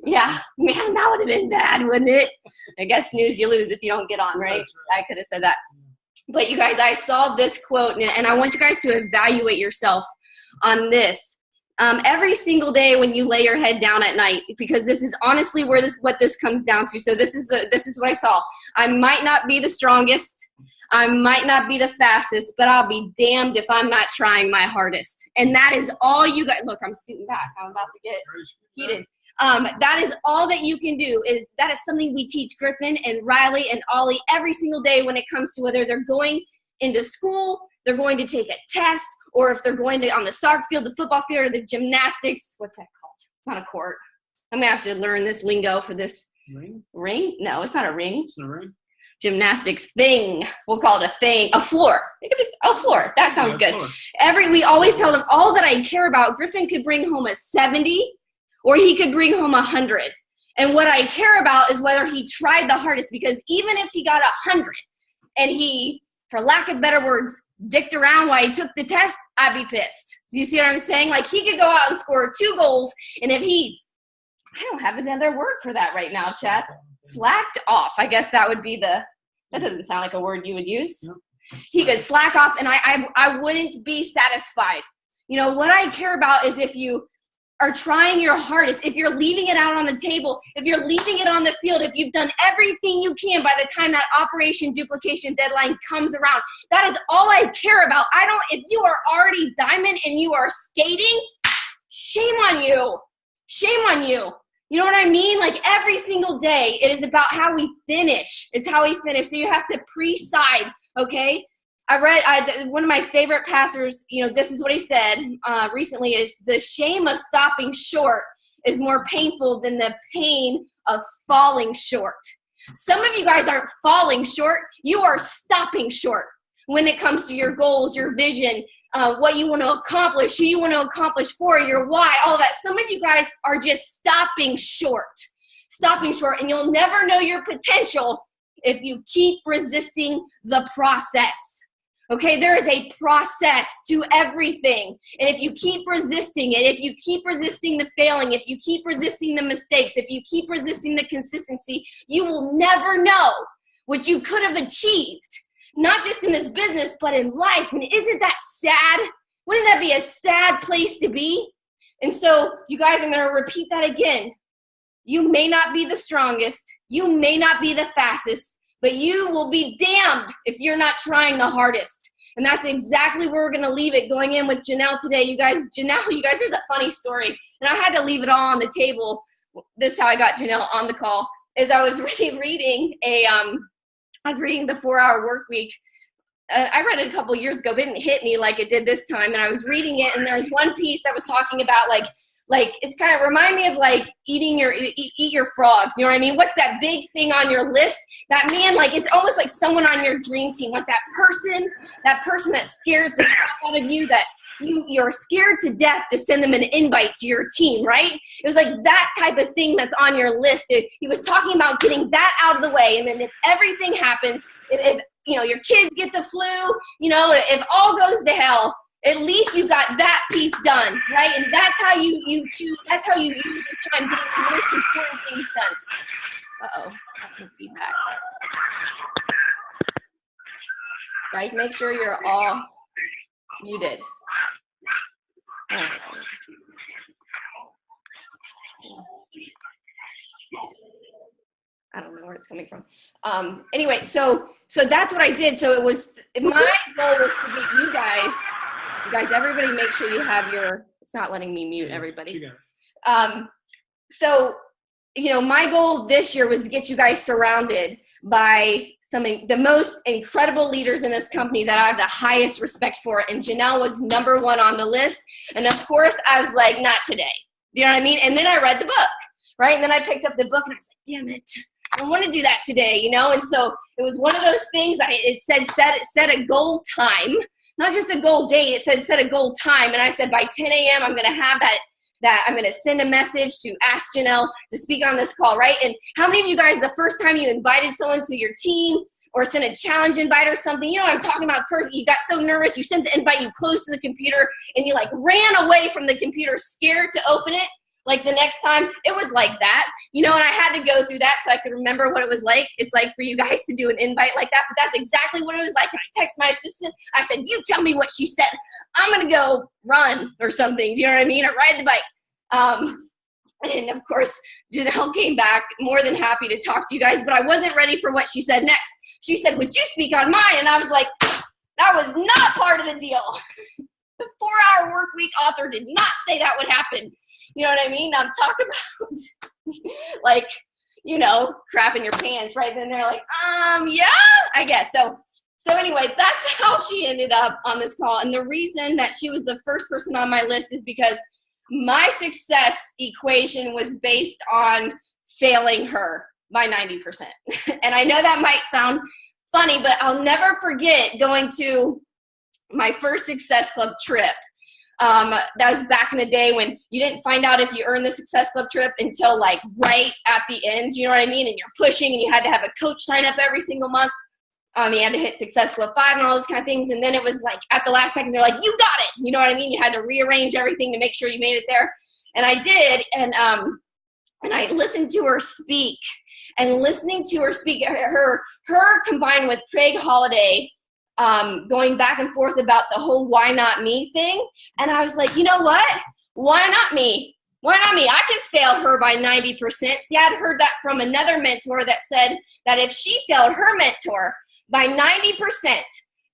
Yeah, man, that would have been bad, wouldn't it? I guess snooze, you lose if you don't get on, right? That's right. I could have said that. But you guys, I saw this quote, and I want you guys to evaluate yourself on this. Every single day when you lay your head down at night, because this is honestly what this comes down to. So this is what I saw. I might not be the strongest. I might not be the fastest, but I'll be damned if I'm not trying my hardest. And that is all you guys. Look, I'm scooting back. I'm about to get heated. That is all that you can do. That is something we teach Griffin and Riley and Ollie every single day when it comes to whether they're going into school, they're going to take a test, or if they're going to on the soccer field, the football field, or the gymnastics. What's that called? It's not a court. I'm going to have to learn this lingo for this. Ring? No, it's not a ring. It's not a ring. Gymnastics thing. We'll call it a thing. A floor. A floor. That sounds good. Floor. We always tell them all that I care about. Griffin could bring home a 70 or he could bring home 100. And what I care about is whether he tried the hardest, because even if he got 100 and he, for lack of better words, dicked around while he took the test, I'd be pissed. Do you see what I'm saying? Like, he could go out and score 2 goals, and if he, I don't have another word for that right now, Chad. Slacked off. I guess that would be that doesn't sound like a word you would use. No. He could slack off, and I wouldn't be satisfied. You know, what I care about is if you are trying your hardest, if you're leaving it out on the table, if you're leaving it on the field, if you've done everything you can by the time that operation duplication deadline comes around. That is all I care about. If you are already diamond and you are skating, shame on you. Shame on you. You know what I mean? Like, every single day, it is about how we finish. It's how we finish. So you have to pre-side, okay? I read one of my favorite pastors, you know, this is what he said recently, is the shame of stopping short is more painful than the pain of falling short. Some of you guys aren't falling short. You are stopping short when it comes to your goals, your vision, what you want to accomplish, who you want to accomplish for, your why, all that. Some of you guys are just stopping short, and you'll never know your potential if you keep resisting the process. Okay, there is a process to everything. And if you keep resisting it, if you keep resisting the failing, if you keep resisting the mistakes, if you keep resisting the consistency, you will never know what you could have achieved. Not just in this business, but in life. And isn't that sad? Wouldn't that be a sad place to be? And so, you guys, I'm going to repeat that again. You may not be the strongest. You may not be the fastest. But you will be damned if you're not trying the hardest. And that's exactly where we're going to leave it going in with Jenelle today. Janelle, there's a funny story. And I had to leave it all on the table. This is how I got Jenelle on the call. Is I was reading the 4-Hour Work Week. I read it a couple years ago, but it didn't hit me like it did this time. And I was reading it, and there was one piece that was talking about like it's kind of remind me of like eat your frog. You know what I mean? What's that big thing on your list? That man, like, it's almost like someone on your dream team, like that person that scares the crap out of you, that you're scared to death to send them an invite to your team, right? It was like that type of thing that's on your list. He was talking about getting that out of the way, and then if everything happens, if you know, your kids get the flu, you know, if all goes to hell, at least you got that piece done, right? And that's how you choose, that's how you use your time getting the most important things done. Uh-oh, that's some feedback. Guys, make sure you're all muted. I don't know where it's coming from. Anyway, so that's what I did. So it was, my goal was to get you guys, everybody make sure you have your, it's not letting me mute everybody. So, you know, my goal this year was to get you guys surrounded by the most incredible leaders in this company that I have the highest respect for. And Jenelle was number 1 on the list. And of course I was like, not today. Do you know what I mean? And then I read the book, right? And then I picked up the book and I was like, damn it, I want to do that today, you know? And so it was one of those things. It said set a goal time, not just a goal date. It said set a goal time. And I said by 10 a.m. I'm going to have that I'm going to send a message to ask Jenelle to speak on this call, right? And how many of you guys, the first time you invited someone to your team or sent a challenge invite or something, you know what I'm talking about, you got so nervous, you sent the invite, you closed to the computer, and you like ran away from the computer scared to open it? Like the next time it was like that, you know, and I had to go through that so I could remember what it was like. It's like for you guys to do an invite like that, but that's exactly what it was like. And I text my assistant. I said, you tell me what she said. I'm going to go run or something. Do you know what I mean? Or ride the bike. And of course, Jenelle came back more than happy to talk to you guys, but I wasn't ready for what she said next. She said, would you speak on mine? And I was like, that was not part of the deal. The 4-hour work week author did not say that would happen. You know what I mean? I'm talking about like, you know, crap in your pants right then. They're like, yeah, I guess. So anyway, that's how she ended up on this call. And the reason that she was the first person on my list is because my success equation was based on failing her by 90%. And I know that might sound funny, but I'll never forget going to my first Success Club trip. That was back in the day when you didn't find out if you earned the Success Club trip until like right at the end, you know what I mean? And you're pushing and you had to have a coach sign up every single month. You had to hit Success Club 5 and all those kind of things. And then it was like at the last second, they're like, you got it. You know what I mean? You had to rearrange everything to make sure you made it there. And I did. And I listened to her speak, and listening to her speak, her combined with Craig Holliday, going back and forth about the whole why not me thing. And I was like, you know what? Why not me? Why not me? I could fail her by 90%. See, I'd heard that from another mentor that said that if she failed her mentor by 90%,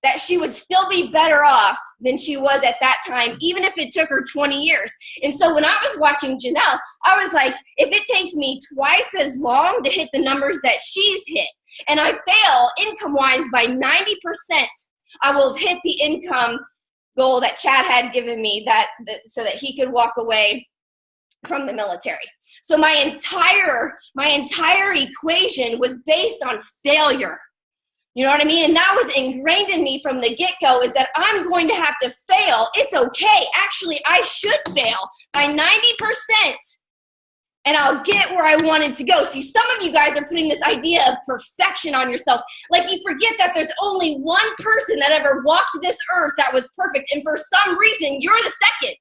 that she would still be better off than she was at that time, even if it took her 20 years. And so when I was watching Jenelle, I was like, if it takes me twice as long to hit the numbers that she's hit, and I fail income-wise by 90%, I will have hit the income goal that Chad had given me so that he could walk away from the military. So my entire equation was based on failure. You know what I mean? And that was ingrained in me from the get-go, is that I'm going to have to fail. It's okay. Actually, I should fail by 90%, and I'll get where I wanted to go. See, some of you guys are putting this idea of perfection on yourself. Like you forget that there's only one person that ever walked this earth that was perfect, and for some reason, you're the second.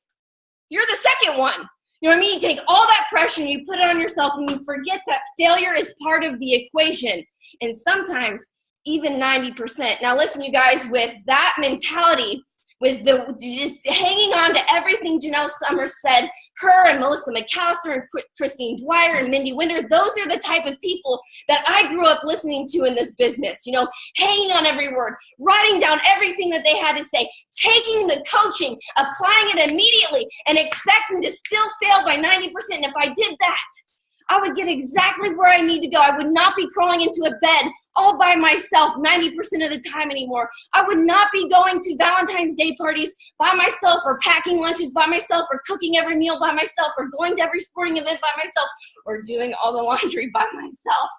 You're the second one. You know what I mean? You take all that pressure and you put it on yourself, and you forget that failure is part of the equation. And sometimes even 90%. Now listen, you guys, with that mentality, with the just hanging on to everything Jenelle Summers said, her and Melissa McAllister and Christine Dwyer and Mindy Winder, those are the type of people that I grew up listening to in this business, you know, hanging on every word, writing down everything that they had to say, taking the coaching, applying it immediately, and expecting to still fail by 90%. And if I did that, I would get exactly where I need to go. I would not be crawling into a bed all by myself 90% of the time anymore. I would not be going to Valentine's Day parties by myself, or packing lunches by myself, or cooking every meal by myself, or going to every sporting event by myself, or doing all the laundry by myself.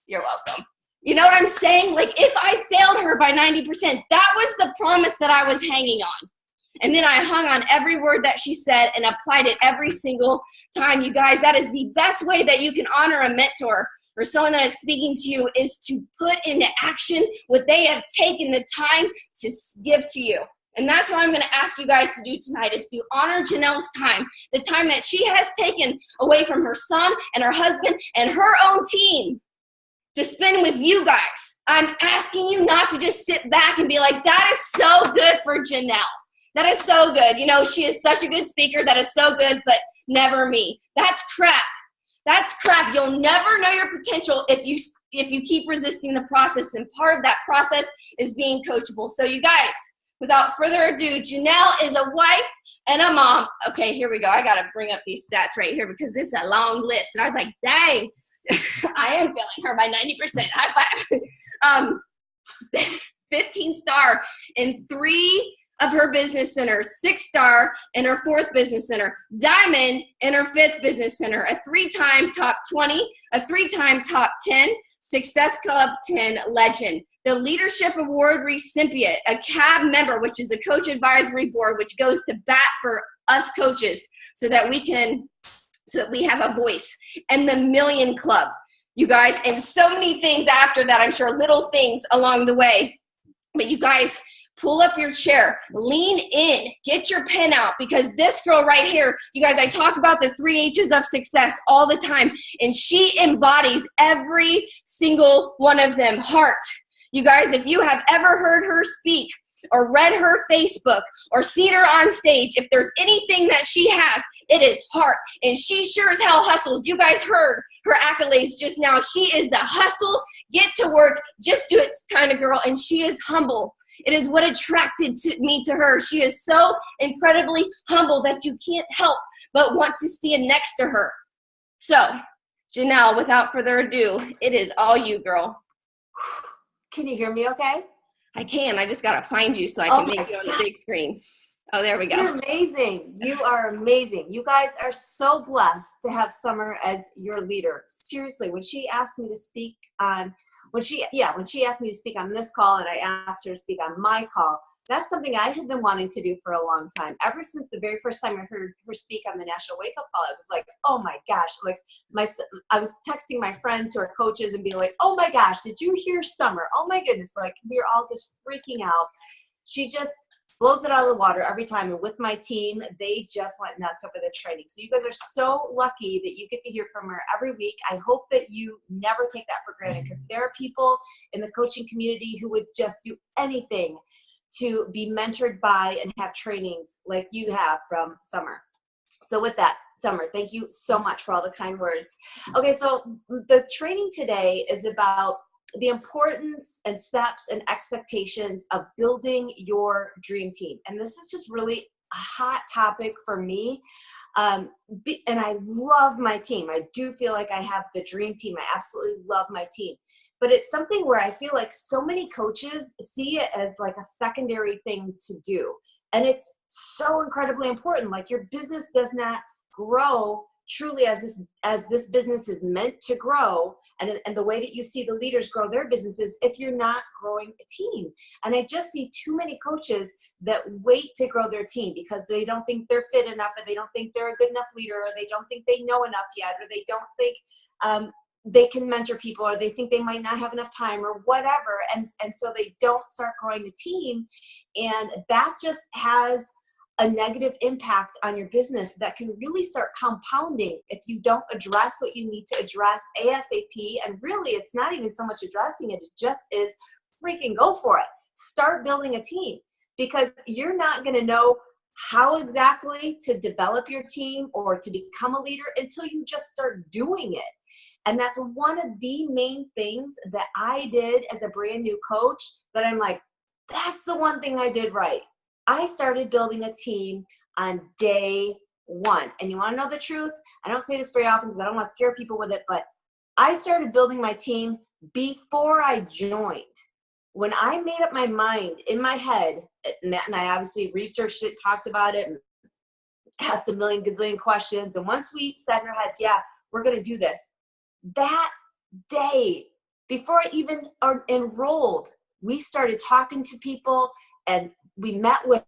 You're welcome. You know what I'm saying? Like if I failed her by 90%, that was the promise that I was hanging on. And then I hung on every word that she said and applied it every single time. You guys, that is the best way that you can honor a mentor or someone that is speaking to you, is to put into action what they have taken the time to give to you. And that's what I'm going to ask you guys to do tonight, is to honor Jenelle's time, the time that she has taken away from her son and her husband and her own team to spend with you guys. I'm asking you not to just sit back and be like, that is so good for Jenelle. That is so good. You know, she is such a good speaker. That is so good, but never me. That's crap. That's crap. You'll never know your potential if you keep resisting the process. And part of that process is being coachable. So you guys, without further ado, Jenelle is a wife and a mom. Okay, here we go. I got to bring up these stats right here because this is a long list. And I was like, dang, I am failing her by 90%. High five. 15-star in 3 of her business centers, 6-star in her 4th business center, diamond in her 5th business center, a 3-time top 20, a 3-time top 10, Success Club 10 legend, the Leadership Award recipient, a CAB member, which is the Coach Advisory Board, which goes to bat for us coaches so that we have a voice, and the Million Club, you guys, and so many things after that, I'm sure, little things along the way. But you guys, pull up your chair, lean in, get your pen out, because this girl right here, you guys, I talk about the 3 H's of success all the time, and she embodies every single one of them. Heart. You guys, if you have ever heard her speak or read her Facebook or seen her on stage, if there's anything that she has, it is heart. And she sure as hell hustles. You guys heard her accolades just now. She is the hustle, get to work, just do it kind of girl, and she is humble. It is what attracted me to her. She is so incredibly humble that you can't help but want to stand next to her. So, Jenelle, without further ado, it is all you, girl. Can you hear me okay? I can. I just got to find you so I can make you on the big screen. Oh, there we go. You're amazing. You are amazing. You guys are so blessed to have Summer as your leader. Seriously, when she asked me to speak on when she asked me to speak on this call and I asked her to speak on my call, that's something I had been wanting to do for a long time. Ever since the very first time I heard her speak on the National Wake Up Call, I was like, oh my gosh. Like I was texting my friends who are coaches and being like, oh my gosh, did you hear Summer? Oh my goodness. Like we were all just freaking out. She just blows it out of the water every time. And with my team, they just went nuts over the training. So you guys are so lucky that you get to hear from her every week. I hope that you never take that for granted, because there are people in the coaching community who would just do anything to be mentored by and have trainings like you have from Summer. So with that, Summer, thank you so much for all the kind words. Okay, so the training today is about the importance and steps and expectations of building your dream team. And this is just really a hot topic for me. And I love my team. I do feel like I have the dream team. I absolutely love my team. But it's something where I feel like so many coaches see it as like a secondary thing to do. And it's so incredibly important. Like your business does not grow truly as this business is meant to grow, and the way that you see the leaders grow their businesses if you're not growing a team. And I just see too many coaches that wait to grow their team because they don't think they're fit enough, or they don't think they're a good enough leader, or they don't think they know enough yet, or they don't think they can mentor people, or they think they might not have enough time or whatever. And so they don't start growing the team. And that just has a negative impact on your business that can really start compounding if you don't address what you need to address ASAP. And really, it's not even so much addressing it. It just is freaking go for it. Start building a team, because you're not going to know how exactly to develop your team or to become a leader until you just start doing it. And that's one of the main things that I did as a brand new coach, that I'm like, that's the one thing I did right. I started building a team on day one. And you want to know the truth? I don't say this very often because I don't want to scare people with it, but I started building my team before I joined. When I made up my mind in my head, and I obviously researched it, talked about it, and asked a million gazillion questions. And once we said in our heads, yeah, we're going to do this, that day, before I even enrolled, we started talking to people, and we met with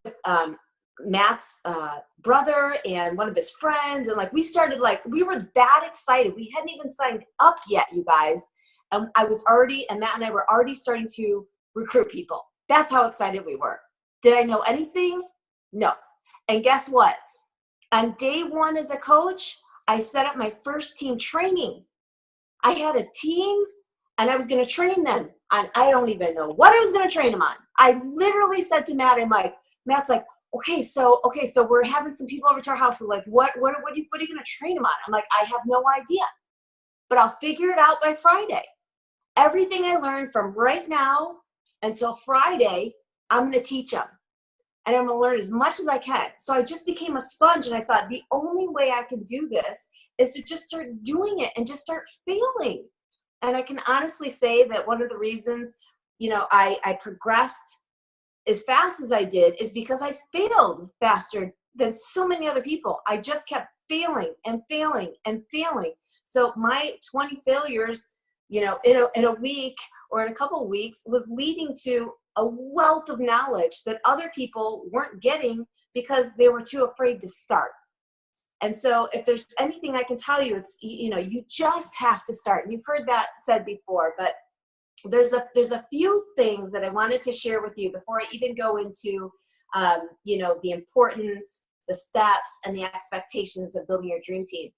Matt's brother and one of his friends. And like, we were that excited. We hadn't even signed up yet, you guys. And Matt and I were already starting to recruit people. That's how excited we were. Did I know anything? No. And guess what? On day one as a coach, I set up my first team training. I had a team, and I was going to train them on, I don't even know what I was going to train them on. I literally said to Matt, Matt's like, okay, so we're having some people over to our house. So like, what are you going to train them on? I'm like, I have no idea, but I'll figure it out by Friday. Everything I learned from right now until Friday, I'm going to teach them. And I'm going to learn as much as I can. So I just became a sponge, and I thought the only way I can do this is to just start doing it and just start failing. And I can honestly say that one of the reasons, I progressed as fast as I did is because I failed faster than so many other people. I just kept failing and failing and failing. So my 20 failures, in a week or in a couple of weeks was leading to a wealth of knowledge that other people weren't getting because they were too afraid to start. And so if there's anything I can tell you, it's, you just have to start. And you've heard that said before, but there's a few things that I wanted to share with you before I even go into, you know, the importance, the steps, and the expectations of building your dream team.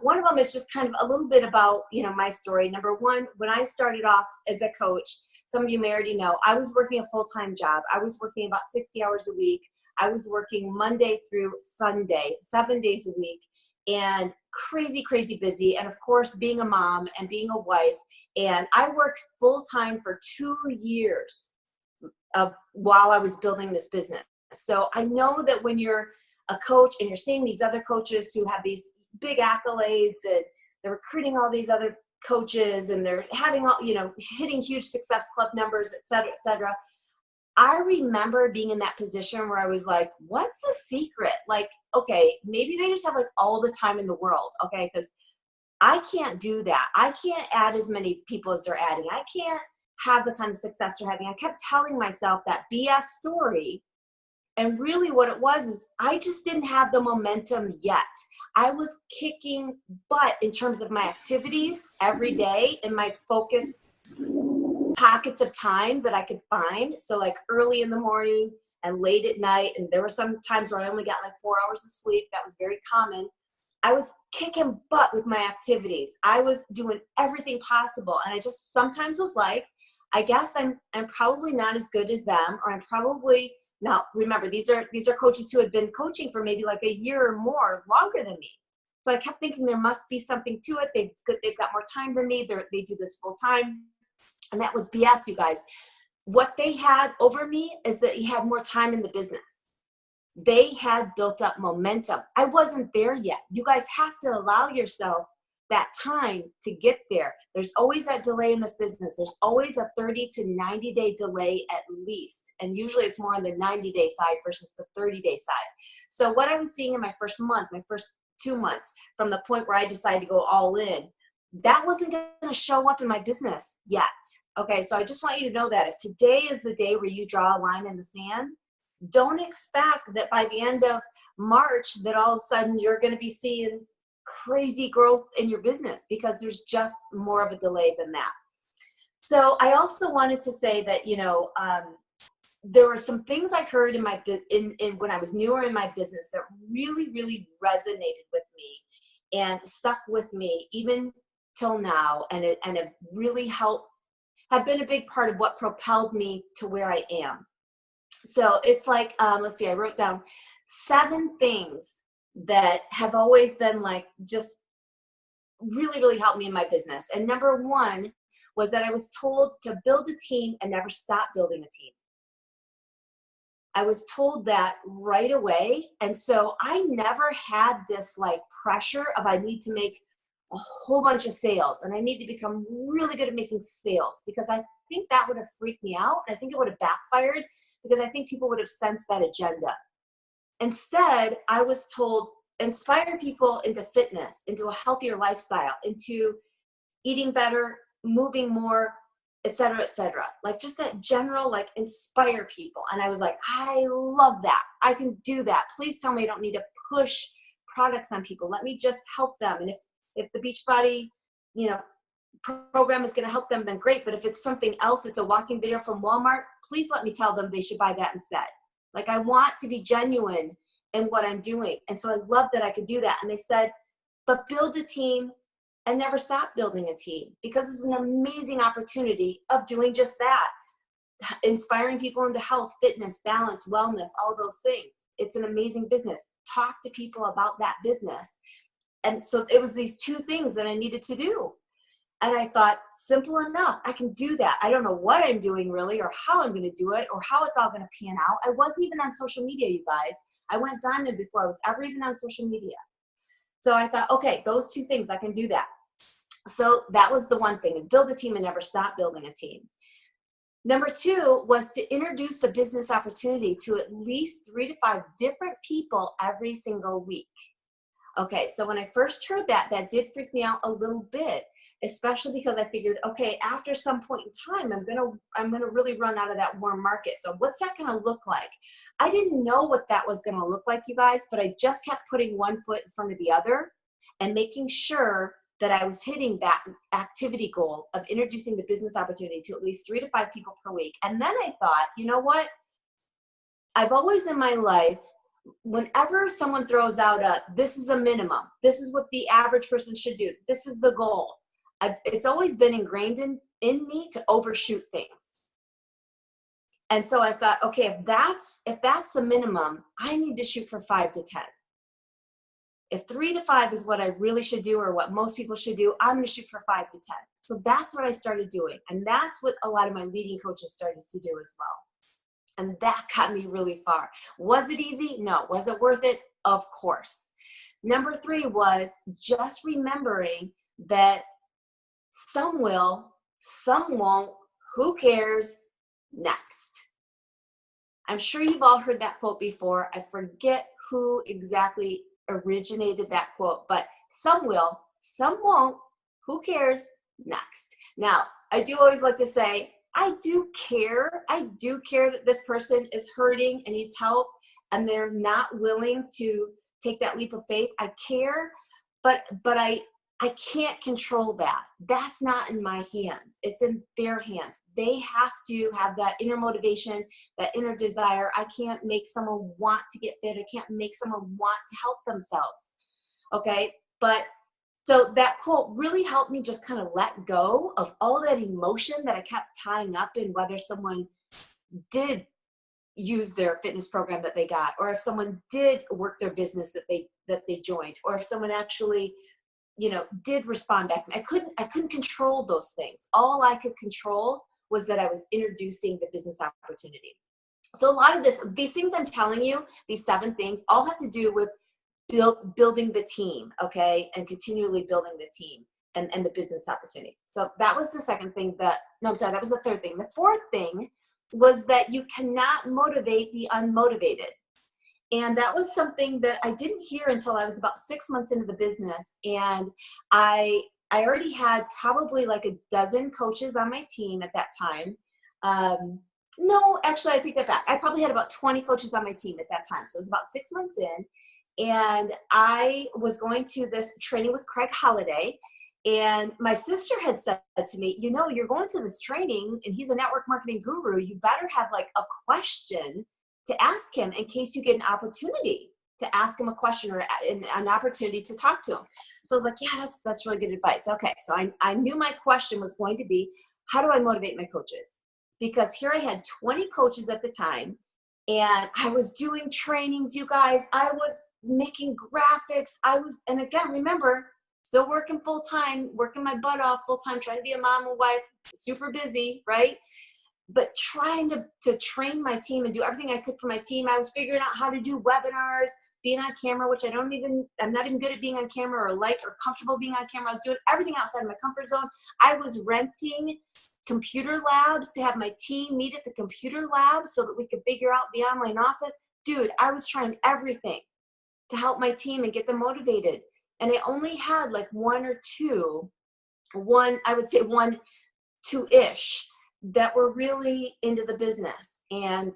One of them is just kind of a little bit about, you know, my story. Number one, when I started off as a coach, some of you may already know, I was working a full-time job. I was working about 60 hours a week. I was working Monday through Sunday, 7 days a week, and crazy, crazy busy. And of course, being a mom and being a wife. And I worked full-time for 2 years while I was building this business. So I know that when you're a coach and you're seeing these other coaches who have these big accolades and they're recruiting all these other coaches and they're having all, you know, hitting huge success club numbers, et cetera, et cetera. I remember being in that position where I was like, what's the secret? Like, okay, maybe they just have like all the time in the world. Okay. Cause I can't do that. I can't add as many people as they're adding. I can't have the kind of success they're having. I kept telling myself that BS story. And really what it was is I just didn't have the momentum yet. I was kicking butt in terms of my activities every day in my focused pockets of time that I could find. So like early in the morning and late at night. And there were some times where I only got like 4 hours of sleep. That was very common. I was kicking butt with my activities. I was doing everything possible. And I just sometimes was like, I guess I'm probably not as good as them, or I'm probably, now remember, these are coaches who had been coaching for maybe like a year or more, longer than me. So I kept thinking there must be something to it. They've got more time than me. They do this full time. And that was BS, you guys. What they had over me is that he had more time in the business. They had built up momentum. I wasn't there yet. You guys have to allow yourself that time to get there. There's always that delay in this business. There's always a 30 to 90 day delay at least. And usually it's more on the 90-day side versus the 30-day side. So what I was seeing in my first month, my first 2 months, from the point where I decided to go all in, that wasn't going to show up in my business yet. Okay, so I just want you to know that if today is the day where you draw a line in the sand, don't expect that by the end of March that all of a sudden you're going to be seeing crazy growth in your business, because there's just more of a delay than that. So I also wanted to say that, you know, there were some things I heard in my when I was newer in my business that really, really resonated with me and stuck with me even till now, and have really have been a big part of what propelled me to where I am. So it's like, let's see, I wrote down 7 things that have always been like, just really, really helped me in my business. And number 1 was that I was told to build a team and never stop building a team. I was told that right away. And so I never had this like pressure of I need to make a whole bunch of sales and I need to become really good at making sales, because I think that would have freaked me out. I think it would have backfired, because I think people would have sensed that agenda. Instead, I was told, inspire people into fitness, into a healthier lifestyle, into eating better, moving more, et cetera, et cetera. Like just that general, like inspire people. And I was like, I love that. I can do that. Please tell me I don't need to push products on people. Let me just help them. And if the Beachbody, you know, program is going to help them, then great. But if it's something else, it's a walking video from Walmart, please let me tell them they should buy that instead. Like I want to be genuine in what I'm doing. And so I love that I could do that. And they said, but build a team and never stop building a team, because it's an amazing opportunity of doing just that. Inspiring people into health, fitness, balance, wellness, all those things. It's an amazing business. Talk to people about that business. And so it was these 2 things that I needed to do. And I thought, simple enough, I can do that. I don't know what I'm doing really, or how I'm going to do it, or how it's all going to pan out. I wasn't even on social media, you guys. I went diamond before I was ever even on social media. So I thought, okay, those 2 things, I can do that. So that was the one thing, is build a team and never stop building a team. Number 2 was to introduce the business opportunity to at least 3 to 5 different people every single week. Okay, so when I first heard that, that did freak me out a little bit, especially because I figured, okay, after some point in time, I'm gonna really run out of that warm market. So what's that gonna look like? I didn't know what that was gonna look like, you guys, but I just kept putting one foot in front of the other and making sure that I was hitting that activity goal of introducing the business opportunity to at least 3 to 5 people per week. And then I thought, you know what? I've always in my life, whenever someone throws out this is a minimum, this is what the average person should do, this is the goal, it's always been ingrained in me to overshoot things. And so I thought, okay, if that's the minimum, I need to shoot for 5 to 10. If 3 to 5 is what I really should do, or what most people should do, I'm going to shoot for 5 to 10. So that's what I started doing. And that's what a lot of my leading coaches started to do as well. And that got me really far. Was it easy? No. Was it worth it? Of course. Number 3 was just remembering that some will, some won't, who cares, next. I'm sure you've all heard that quote before. I forget who exactly originated that quote, but some will, some won't, who cares, next. Now, I do always like to say, I do care that this person is hurting and needs help and they're not willing to take that leap of faith. I care, but I can't control that. That's not in my hands. It's in their hands. They have to have that inner motivation, that inner desire. I can't make someone want to get fit. I can't make someone want to help themselves. Okay. But so that quote really helped me just kind of let go of all that emotion that I kept tying up in whether someone did use their fitness program that they got, or if someone did work their business that they joined, or if someone actually, did respond back to me. I couldn't control those things. All I could control was that I was introducing the business opportunity. So a lot of these things I'm telling you, these 7 things, all have to do with building the team, okay, and continually building the team and the business opportunity. So that was the second thing. That was the third thing. The fourth thing was that you cannot motivate the unmotivated. And that was something that I didn't hear until I was about 6 months into the business. And I already had probably like a dozen coaches on my team at that time. No, actually, I take that back. I probably had about 20 coaches on my team at that time. So it was about 6 months in. And I was going to this training with Craig Holliday. And my sister had said to me, you're going to this training and he's a network marketing guru. You better have like a question to ask him in case you get an opportunity to ask him a question or an opportunity to talk to him. So I was like, yeah, that's really good advice. Okay. So I knew my question was going to be, how do I motivate my coaches? Because here I had 20 coaches at the time and I was doing trainings, you guys. I was making graphics. And again, remember, still working full time, working my butt off full time, trying to be a mom and wife, super busy, right? But trying to train my team and do everything I could for my team. I was figuring out how to do webinars, being on camera, which I'm not even good at being on camera or comfortable being on camera. I was doing everything outside of my comfort zone. I was renting computer labs to have my team meet at the computer lab so that we could figure out the online office. Dude, I was trying everything to help my team and get them motivated. And I only had like one, two-ish that were really into the business and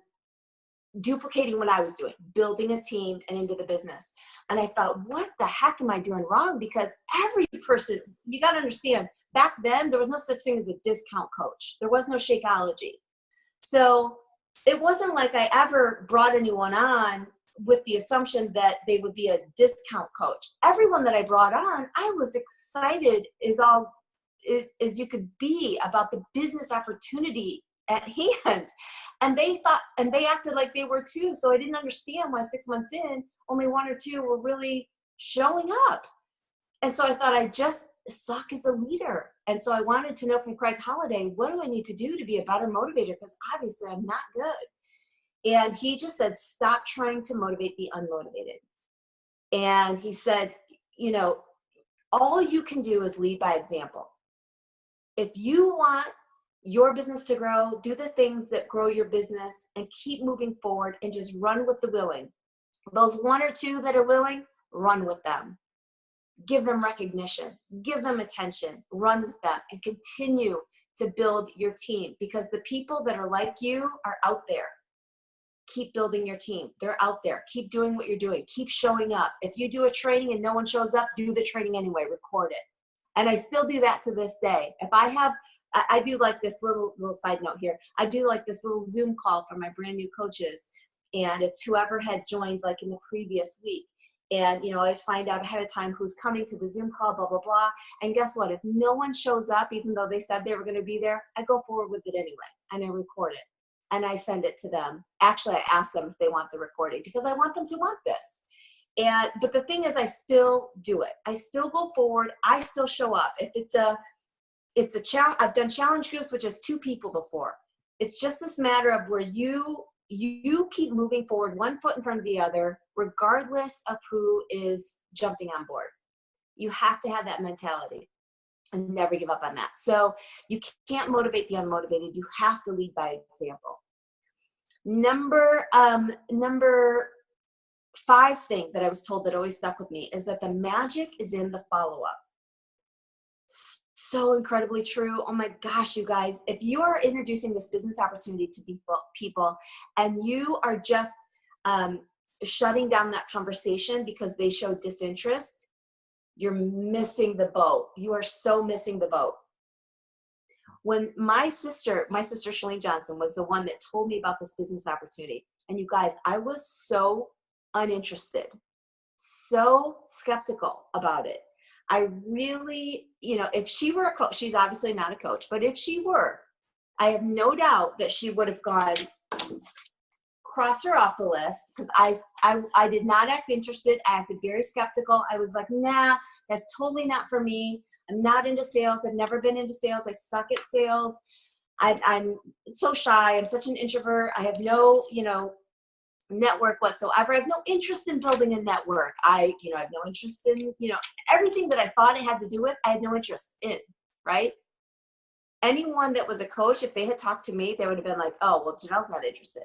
duplicating what I was doing, building a team and into the business. And I thought, what the heck am I doing wrong? Because every person, you got to understand, back then, there was no such thing as a discount coach. There was no Shakeology. So it wasn't like I ever brought anyone on with the assumption that they would be a discount coach. Everyone that I brought on, I was excited as you could be about the business opportunity at hand. And they acted like they were too. So I didn't understand why 6 months in, only 1 or 2 were really showing up. And so I thought I just suck as a leader. And so I wanted to know from Craig Holliday, what do I need to do to be a better motivator? Because obviously I'm not good. And he just said, stop trying to motivate the unmotivated. And he said, all you can do is lead by example. If you want your business to grow, do the things that grow your business and keep moving forward and just run with the willing. Those 1 or 2 that are willing, run with them. Give them recognition, give them attention, run with them, and continue to build your team, because the people that are like you are out there. Keep building your team. They're out there. Keep doing what you're doing. Keep showing up. If you do a training and no one shows up, do the training anyway, record it. And I still do that to this day. If I do like this little side note here. I do like this little Zoom call for my brand new coaches. And it's whoever had joined like in the previous week. And, I always find out ahead of time who's coming to the Zoom call, blah, blah, blah. And guess what? If no one shows up, even though they said they were going to be there, I go forward with it anyway. And I record it. And I send it to them. Actually, I ask them if they want the recording because I want them to want this. But the thing is, I still do it. I still go forward. I still show up. If it's a challenge, I've done challenge groups with just 2 people before. It's just this matter of where you keep moving forward, one foot in front of the other, regardless of who is jumping on board. You have to have that mentality and never give up on that. So you can't motivate the unmotivated. You have to lead by example. Number 5 thing that I was told that always stuck with me is that the magic is in the follow-up. So incredibly true. Oh my gosh, you guys, if you are introducing this business opportunity to people and you are just shutting down that conversation because they show disinterest, you're missing the boat. You are so missing the boat. When my sister Shalene Johnson was the one that told me about this business opportunity. And you guys, I was so uninterested, so skeptical about it. I really, if she were a coach, she's obviously not a coach, but if she were, I have no doubt that she would have gone, cross her off the list, because I did not act interested. I acted very skeptical. I was like, nah, that's totally not for me. I'm not into sales. I've never been into sales. I suck at sales. I'm so shy. I'm such an introvert. I have no, network whatsoever. I have no interest in building a network. I have no interest in, everything that I thought it had to do with, I had no interest in, right? Anyone that was a coach, if they had talked to me, they would have been like, oh, well, Janelle's not interested.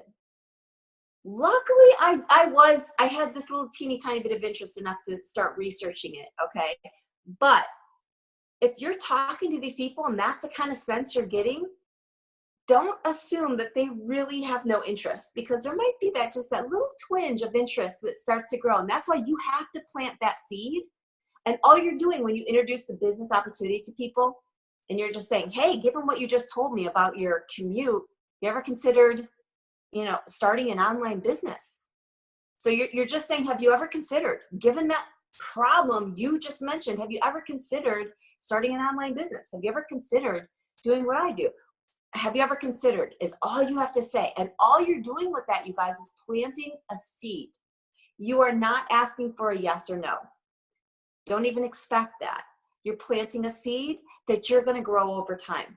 Luckily, I had this little teeny tiny bit of interest enough to start researching it, okay? But if you're talking to these people and that's the kind of sense you're getting, don't assume that they really have no interest, because there might be that little twinge of interest that starts to grow. And that's why you have to plant that seed. And all you're doing when you introduce the business opportunity to people and you're just saying, hey, given what you just told me about your commute, you ever considered, starting an online business? So you're just saying, have you ever considered, given that problem you just mentioned, have you ever considered starting an online business? Have you ever considered doing what I do? Have you ever considered, is all you have to say. And all you're doing with that, you guys, is planting a seed. You are not asking for a yes or no. Don't even expect that. You're planting a seed that you're going to grow over time.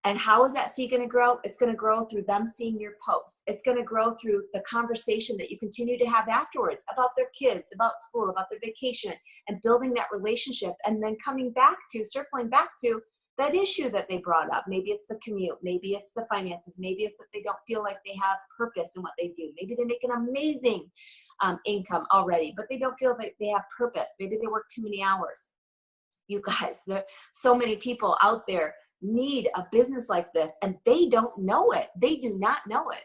And how is that seed going to grow? It's going to grow through them seeing your posts. It's going to grow through the conversation that you continue to have afterwards about their kids, about school, about their vacation, and building that relationship. And then circling back to that issue that they brought up. Maybe it's the commute. Maybe it's the finances. Maybe it's that they don't feel like they have purpose in what they do. Maybe they make an amazing income already, but they don't feel like they have purpose. Maybe they work too many hours. You guys, there are so many people out there need a business like this, and they don't know it. They do not know it.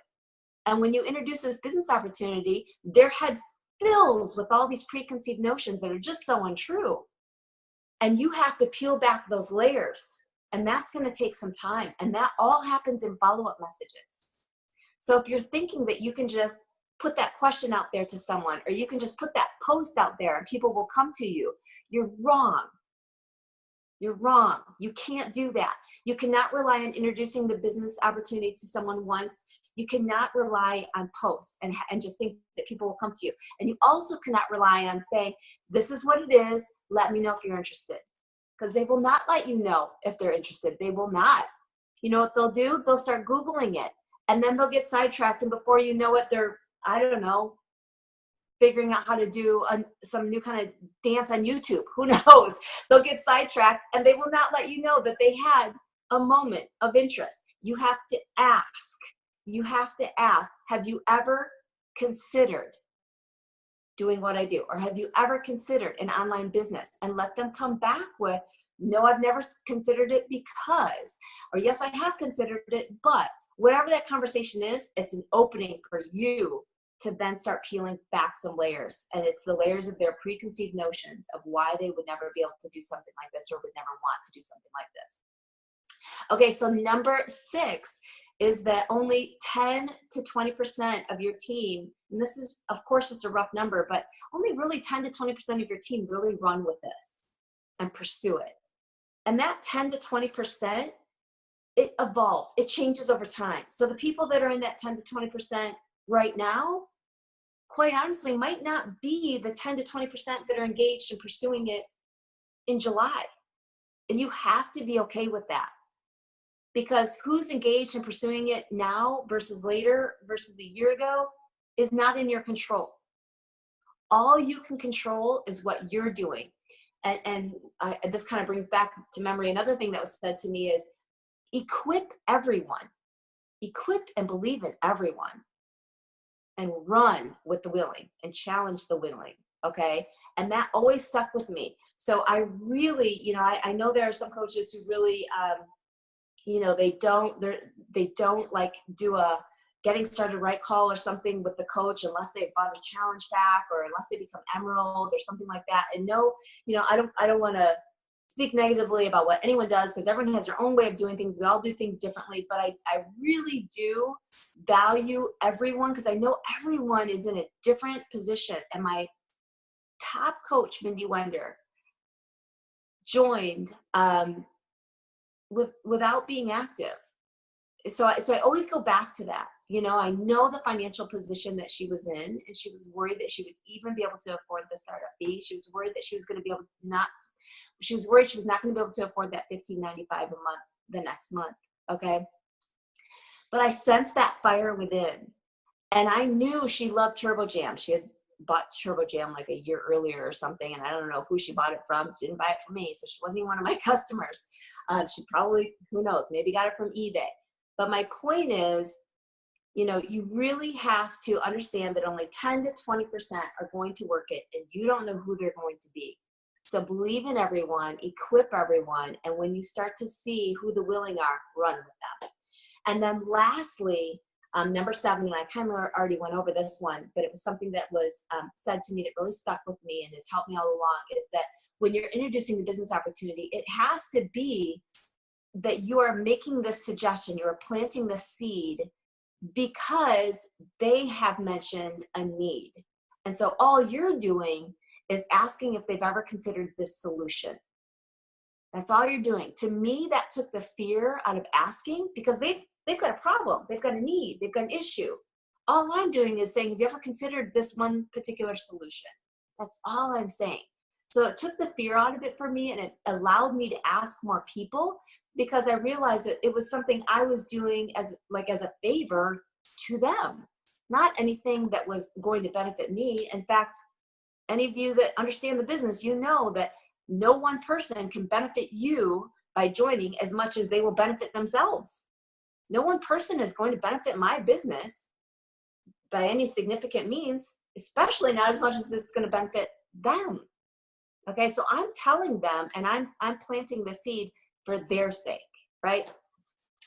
And when you introduce this business opportunity, their head fills with all these preconceived notions that are just so untrue. And you have to peel back those layers. And that's going to take some time. And that all happens in follow-up messages. So if you're thinking that you can just put that question out there to someone, or you can just put that post out there and people will come to you, you're wrong. You're wrong. You can't do that. You cannot rely on introducing the business opportunity to someone once. You cannot rely on posts and just think that people will come to you. And you also cannot rely on saying, this is what it is. Let me know if you're interested. Because they will not let you know if they're interested. They will not. You know what they'll do? They'll start Googling it. And then they'll get sidetracked. And before you know it, they're, I don't know, figuring out how to do some new kind of dance on YouTube. Who knows? They'll get sidetracked and they will not let you know that they had a moment of interest. You have to ask. You have to ask, have you ever considered doing what I do? Or have you ever considered an online business? And let them come back with, no, I've never considered it because, or yes, I have considered it, but whatever that conversation is, it's an opening for you to then start peeling back some layers. And it's the layers of their preconceived notions of why they would never be able to do something like this or would never want to do something like this. Okay, so number 6 is that only 10 to 20% of your team, and this is of course just a rough number, but only really 10 to 20% of your team really run with this and pursue it. And that 10 to 20%, it evolves, it changes over time. So the people that are in that 10 to 20% right now, quite honestly, might not be the 10 to 20% that are engaged in pursuing it in July. And you have to be okay with that. Because who's engaged in pursuing it now versus later versus a year ago is not in your control. All you can control is what you're doing. And this kind of brings back to memory another thing that was said to me is equip everyone. Equip and believe in everyone. And run with the willing and challenge the willing. Okay. And that always stuck with me. So I really, I know there are some coaches who really, they don't like do a getting started right call or something with the coach unless they've bought a challenge pack or unless they become emerald or something like that. And no, I don't want to speak negatively about what anyone does because everyone has their own way of doing things. We all do things differently, but I really do value everyone because I know everyone is in a different position. And my top coach, Mindy Wender, joined without being active. So I always go back to that. I know the financial position that she was in, and she was worried that she would even be able to afford the startup fee. She was worried that she was going to be able she was worried she was not going to be able to afford that $15.95 a month the next month. Okay. But I sensed that fire within, and I knew she loved Turbo Jam. She had bought Turbo Jam like a year earlier or something, and I don't know who she bought it from. She didn't buy it from me, so she wasn't even one of my customers. She probably, who knows, maybe got it from eBay. But my point is, you really have to understand that only 10 to 20% are going to work it, and you don't know who they're going to be. So believe in everyone, equip everyone, and when you start to see who the willing are, run with them. And then lastly, number 7, and I kind of already went over this one, but it was something that was said to me that really stuck with me and has helped me all along, is that when you're introducing the business opportunity, it has to be that you are making this suggestion, you are planting the seed because they have mentioned a need. And so all you're doing is asking if they've ever considered this solution. That's all you're doing. To me, that took the fear out of asking because they've got a problem, they've got a need, they've got an issue. All I'm doing is saying, have you ever considered this one particular solution? That's all I'm saying. So it took the fear out of it for me, and it allowed me to ask more people because I realized that it was something I was doing as a favor to them, not anything that was going to benefit me. In fact, any of you that understand the business, you know that no one person can benefit you by joining as much as they will benefit themselves. No one person is going to benefit my business by any significant means, especially not as much as it's going to benefit them. Okay, so I'm telling them, and I'm planting the seed for their sake, right?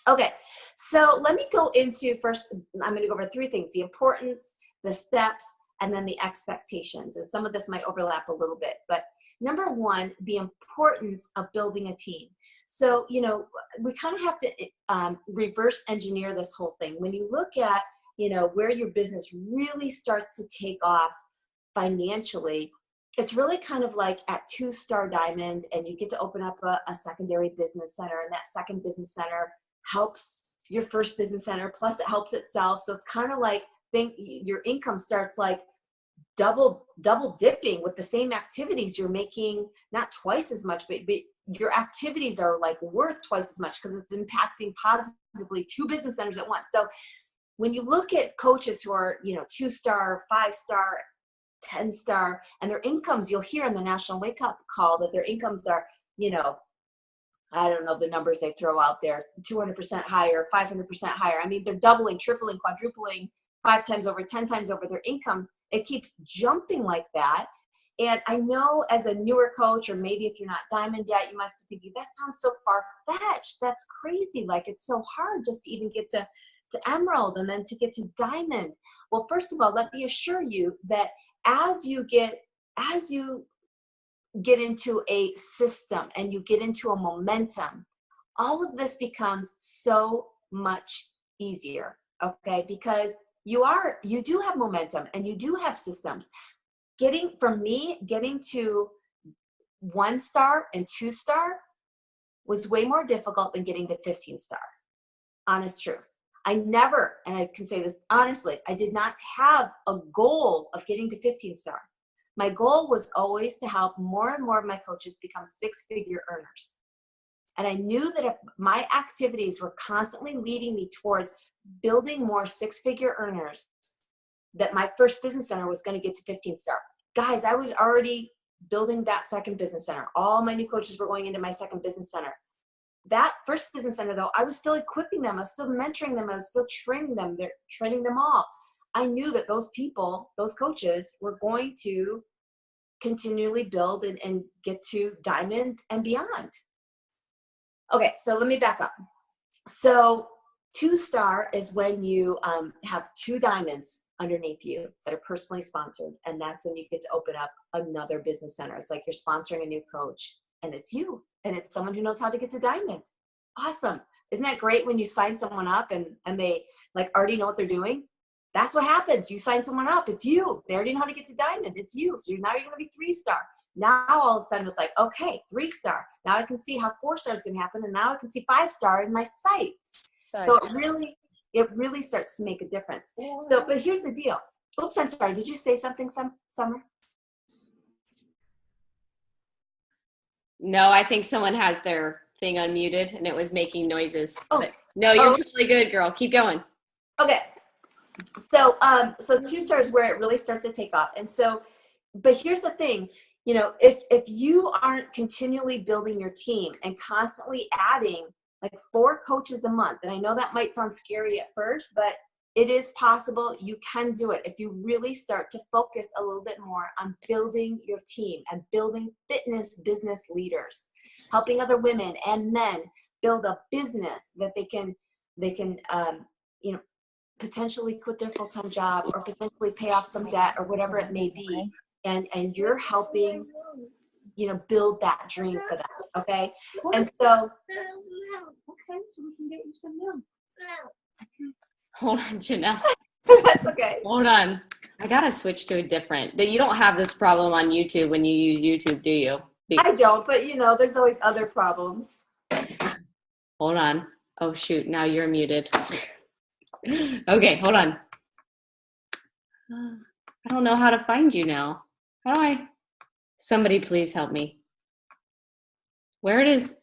Okay, so let me go into first, I'm going to go over 3 things: the importance, the steps, and then the expectations. And some of this might overlap a little bit, but number 1, the importance of building a team. So, we kind of have to reverse engineer this whole thing. When you look at, where your business really starts to take off financially, it's really kind of like at 2-star diamond, and you get to open up a secondary business center, and that second business center helps your first business center, plus it helps itself. So it's kind of like your income starts like double dipping with the same activities. You're making not twice as much, but your activities are like worth twice as much because it's impacting positively 2 business centers at once. So when you look at coaches who are, 2-star, 5-star, 10-star, and their incomes, you'll hear in the national wake up call that their incomes are, I don't know the numbers they throw out there, 200% higher, 500% higher. I mean, they're doubling, tripling, quadrupling, 5 times over, 10 times over their income. It keeps jumping like that. And I know as a newer coach, or maybe if you're not diamond yet, you must be thinking, that sounds so far-fetched. That's crazy. Like, it's so hard just to even get to to emerald and then to get to diamond. Well, first of all, let me assure you that as you get into a system and you get into a momentum, all of this becomes so much easier, okay? Because you do have momentum and you do have systems. Getting to 1-star and 2-star was way more difficult than getting to 15-star. Honest truth. I never, and I can say this honestly, I did not have a goal of getting to 15-star. My goal was always to help more and more of my coaches become 6-figure earners. And I knew that if my activities were constantly leading me towards building more 6-figure earners, that my first business center was going to get to 15-star. Guys, I was already building that second business center. All my new coaches were going into my second business center. That first business center, though, I was still equipping them. I was still mentoring them. I was still training them. They're training them all. I knew that those people, those coaches, were going to continually build and get to diamond and beyond. Okay, so let me back up. So 2-star is when you have 2 diamonds underneath you that are personally sponsored, and that's when you get to open up another business center. It's like you're sponsoring a new coach, and it's you, and it's someone who knows how to get to diamond. Awesome. Isn't that great when you sign someone up and they like already know what they're doing? That's what happens. You sign someone up, it's you. They already know how to get to diamond. It's you. So now you're going to be 3-star. Now all of a sudden it's like, okay, 3-star. Now I can see how 4-star is going to happen, and now I can see 5-star in my sights. So it really starts to make a difference. So, but here's the deal. Oops, I'm sorry. Did you say something, Summer? No, I think someone has their thing unmuted and it was making noises. Oh. But no, you're totally good, girl. Keep going. Okay. So 2-star is where it really starts to take off. And so, but here's the thing, you know, if you aren't continually building your team and constantly adding like 4 coaches a month, and I know that might sound scary at first, but it is possible. You can do it if you really start to focus a little bit more on building your team and building fitness business leaders, helping other women and men build a business that they can you know, potentially quit their full-time job or potentially pay off some debt or whatever it may be. And you're helping, you know, build that dream for them. Okay. And so, okay, so we can get you some milk. Hold on, Jenelle. That's okay. Hold on. I got to switch to a different. You don't have this problem on YouTube when you use YouTube, do you? I don't, but you know, there's always other problems. Hold on. Oh, shoot. Now you're muted. Okay, hold on. I don't know how to find you now. How do I? Somebody please help me. Where it is?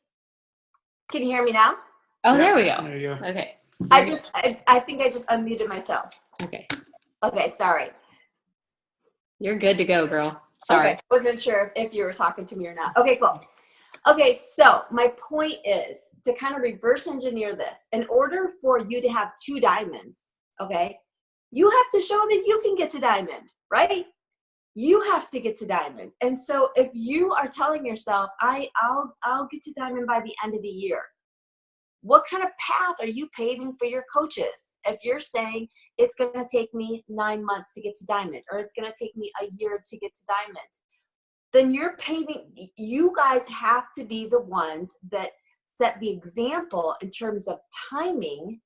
Can you hear me now? Oh, Yeah, there we go. there you go. Okay. I think I just unmuted myself. Okay. Okay, sorry. You're good to go, girl. Sorry. Okay, wasn't sure if you were talking to me or not. Okay, cool. Okay, so my point is to kind of reverse engineer this. In order for you to have 2 diamonds, okay, you have to show that you can get to diamond, right? You have to get to diamond. And so if you are telling yourself, I'll get to diamond by the end of the year, what kind of path are you paving for your coaches? If you're saying it's going to take me 9 months to get to diamond, or it's going to take me a year to get to diamond, then you're paving, you guys have to be the ones that set the example in terms of timing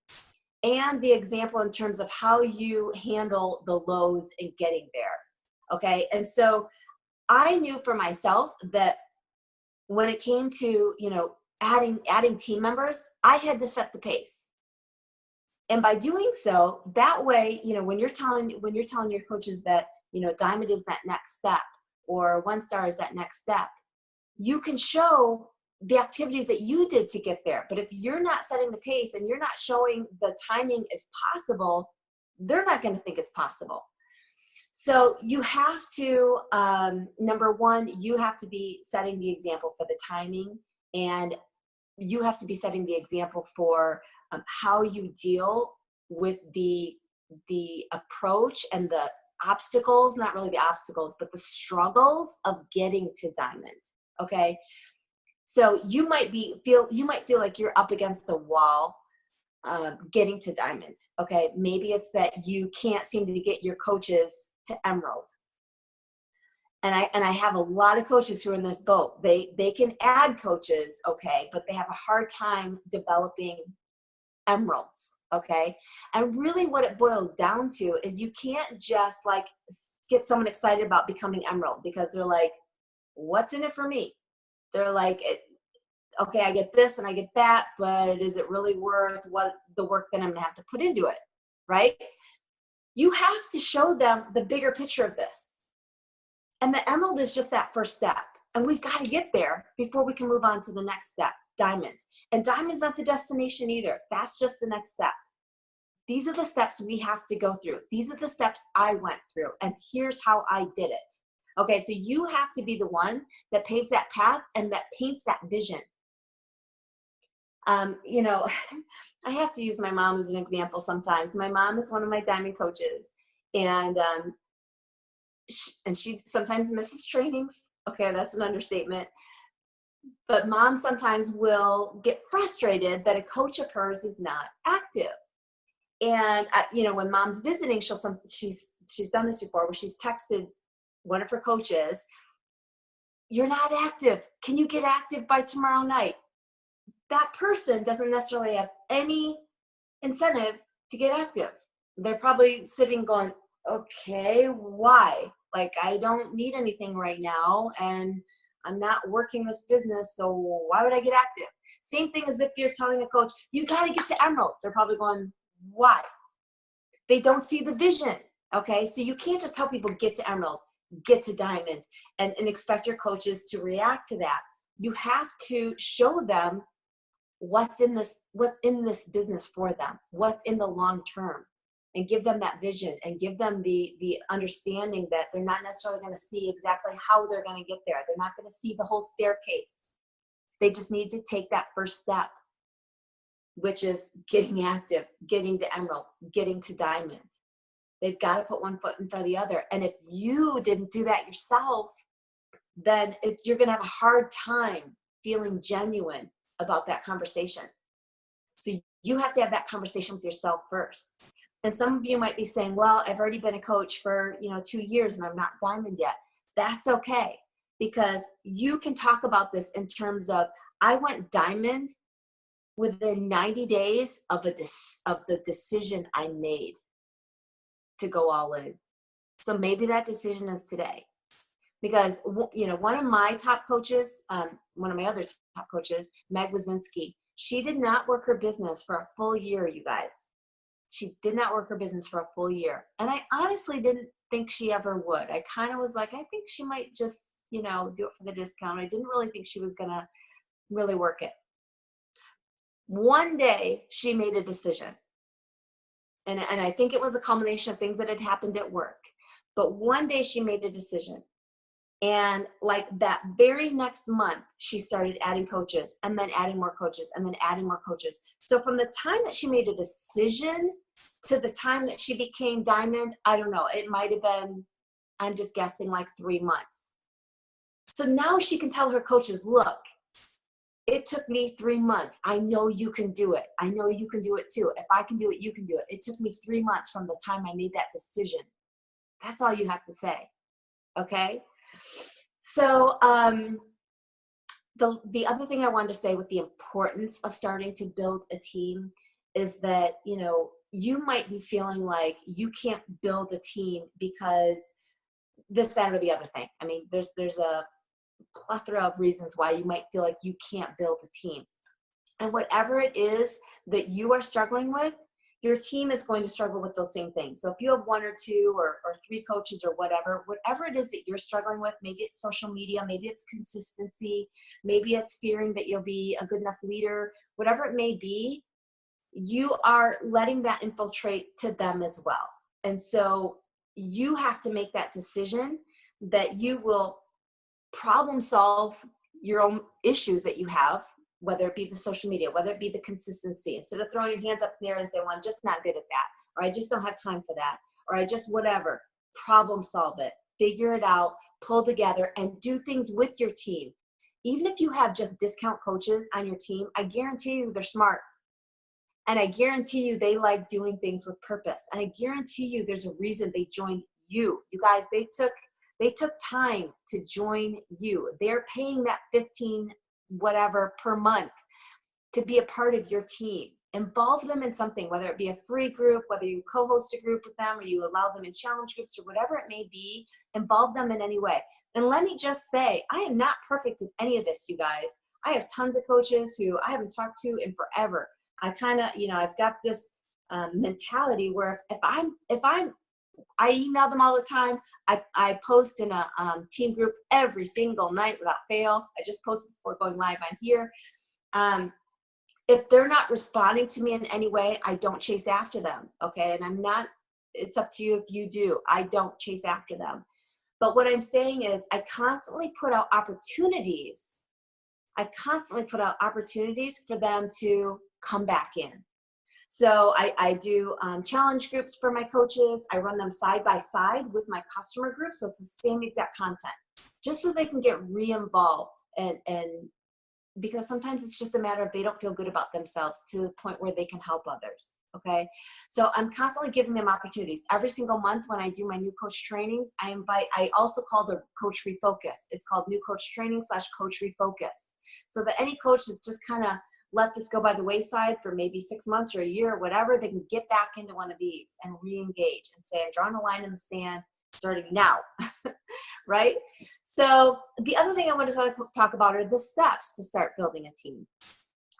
and the example in terms of how you handle the lows in getting there. Okay. And so I knew for myself that when it came to, you know, adding team members, I had to set the pace. And by doing so, that way, you know, when you're telling your coaches that, you know, diamond is that next step, or 1-star is that next step, you can show the activities that you did to get there. But if you're not setting the pace and you're not showing the timing is possible, they're not going to think it's possible. So you have to, number one, you have to be setting the example for the timing, and you have to be setting the example for how you deal with the approach and the obstacles, not really the obstacles, but the struggles of getting to diamond. Okay. So you might feel like you're up against a wall getting to diamond. Okay. Maybe it's that you can't seem to get your coaches to emerald. And I have a lot of coaches who are in this boat. They can add coaches, okay, but they have a hard time developing emeralds, okay? And really what it boils down to is you can't just like get someone excited about becoming emerald because they're like, what's in it for me? They're like, okay, I get this and I get that, but is it really worth what the work that I'm gonna have to put into it, right? You have to show them the bigger picture of this. And the emerald is just that first step. And we've got to get there before we can move on to the next step, diamond. And diamond's not the destination either. That's just the next step. These are the steps we have to go through. These are the steps I went through. And here's how I did it. Okay, so you have to be the one that paves that path and that paints that vision. You know, I have to use my mom as an example sometimes. My mom is one of my diamond coaches. And she sometimes misses trainings. Okay, that's an understatement. But mom sometimes will get frustrated that a coach of hers is not active. And you know, when mom's visiting, she's done this before, where she's texted one of her coaches, "You're not active. Can you get active by tomorrow night?" That person doesn't necessarily have any incentive to get active. They're probably sitting going, "Okay, why? Like, I don't need anything right now, and I'm not working this business, so why would I get active?" Same thing as if you're telling a coach, "You got to get to emerald." They're probably going, "Why?" They don't see the vision, okay? So you can't just tell people get to emerald, get to diamond, and expect your coaches to react to that. You have to show them what's in this business for them, what's in the long term. And give them that vision and give them the understanding that they're not necessarily going to see exactly how they're going to get there. They're not going to see the whole staircase. They just need to take that first step, which is getting active, getting to emerald, getting to diamond. They've got to put one foot in front of the other. And if you didn't do that yourself, then you're going to have a hard time feeling genuine about that conversation. So you have to have that conversation with yourself first. And some of you might be saying, well, I've already been a coach for 2 years and I'm not diamond yet. That's okay, because you can talk about this in terms of, I went diamond within 90 days of the decision I made to go all in. So maybe that decision is today. Because, one of my top coaches, one of my other top coaches, Meg Wazinski, she did not work her business for a full year, you guys. She did not work her business for a full year. And I honestly didn't think she ever would. I kind of was like, I think she might just, do it for the discount. I didn't really think she was going to really work it. One day she made a decision. And I think it was a combination of things that had happened at work. But one day she made a decision. And like that very next month, she started adding coaches and then adding more coaches and then adding more coaches. So from the time that she made a decision to the time that she became diamond, I don't know, it might have been, I'm just guessing, like 3 months. So now she can tell her coaches, look, it took me 3 months. I know you can do it. I know you can do it too. If I can do it, you can do it. It took me 3 months from the time I made that decision. That's all you have to say. Okay? So the other thing I wanted to say with the importance of starting to build a team is that, you might be feeling like you can't build a team because this, that, or the other thing. I mean, there's a plethora of reasons why you might feel like you can't build a team. And whatever it is that you are struggling with, your team is going to struggle with those same things. So if you have 1 or 2 or 3 coaches or whatever it is that you're struggling with, maybe it's social media, maybe it's consistency, maybe it's fearing that you'll be a good enough leader, whatever it may be, you are letting that infiltrate to them as well. And so you have to make that decision that you will problem solve your own issues that you have, whether it be the social media, whether it be the consistency, instead of throwing your hands up in the air and saying, well, I'm just not good at that, or I just don't have time for that, or I just whatever, problem solve it, figure it out, pull together, and do things with your team. Even if you have just discount coaches on your team, I guarantee you they're smart. And I guarantee you they like doing things with purpose. And I guarantee you there's a reason they joined you. You guys, they took time to join you. They're paying that 15 whatever per month to be a part of your team. Involve them in something, whether it be a free group, whether you co-host a group with them, or you allow them in challenge groups, or whatever it may be. Involve them in any way. And let me just say, I am not perfect at any of this, you guys. I have tons of coaches who I haven't talked to in forever. I kind of, I've got this mentality where I email them all the time. I post in a team group every single night without fail. I just posted before going live on here. If they're not responding to me in any way, I don't chase after them, okay? And it's up to you if you do. I don't chase after them. But what I'm saying is I constantly put out opportunities. For them to come back in. So I do challenge groups for my coaches. I run them side by side with my customer group. So it's the same exact content, just so they can get re-involved. And because sometimes it's just a matter of they don't feel good about themselves to the point where they can help others. Okay. So I'm constantly giving them opportunities. Every single month when I do my new coach trainings, I also call the coach refocus. It's called new coach training / coach refocus. So that any coach that's just kind of let this go by the wayside for maybe 6 months or a year or whatever, they can get back into one of these and re-engage and say, I'm drawing a line in the sand starting now, right? So the other thing I want to talk about are the steps to start building a team.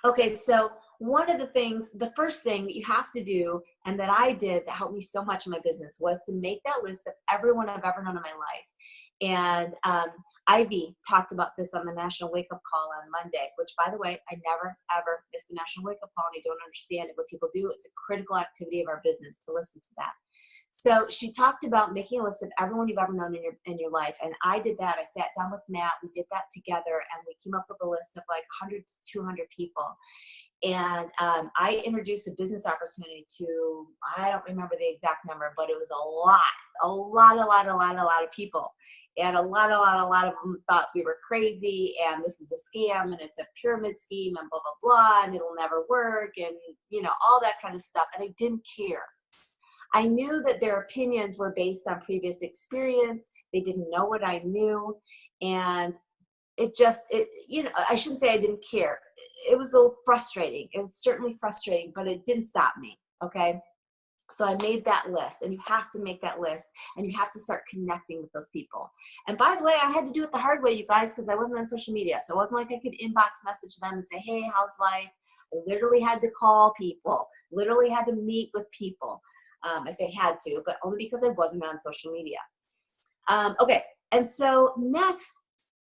Okay, so one of the first thing that you have to do, and that I did that helped me so much in my business, was to make that list of everyone I've ever known in my life. And Ivy talked about this on the National Wake Up Call on Monday, which, by the way, I never, ever miss the National Wake Up Call, and I don't understand it. What people do, it's a critical activity of our business to listen to that. So she talked about making a list of everyone you've ever known in your life. And I did that. I sat down with Matt. We did that together, and we came up with a list of like 100 to 200 people. And I introduced a business opportunity to, I don't remember the exact number, but it was a lot of people. And a lot of them thought we were crazy, and this is a scam, and it's a pyramid scheme, and blah, blah, blah, and it'll never work, and, all that kind of stuff. And I didn't care. I knew that their opinions were based on previous experience. They didn't know what I knew. And I shouldn't say I didn't care. It was a little frustrating. It was certainly frustrating, but it didn't stop me. Okay. So I made that list, and you have to make that list, and you have to start connecting with those people. And by the way, I had to do it the hard way, you guys, because I wasn't on social media. So it wasn't like I could inbox message them and say, hey, how's life? I literally had to call people, literally had to meet with people. I say had to, but only because I wasn't on social media. Okay. And so next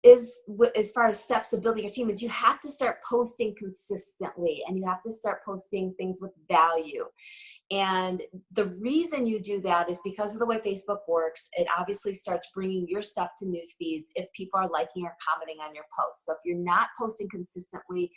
is, as far as steps of building your team, is you have to start posting consistently, and you have to start posting things with value. And the reason you do that is because of the way Facebook works. It obviously starts bringing your stuff to news feeds if people are liking or commenting on your posts. So if you're not posting consistently,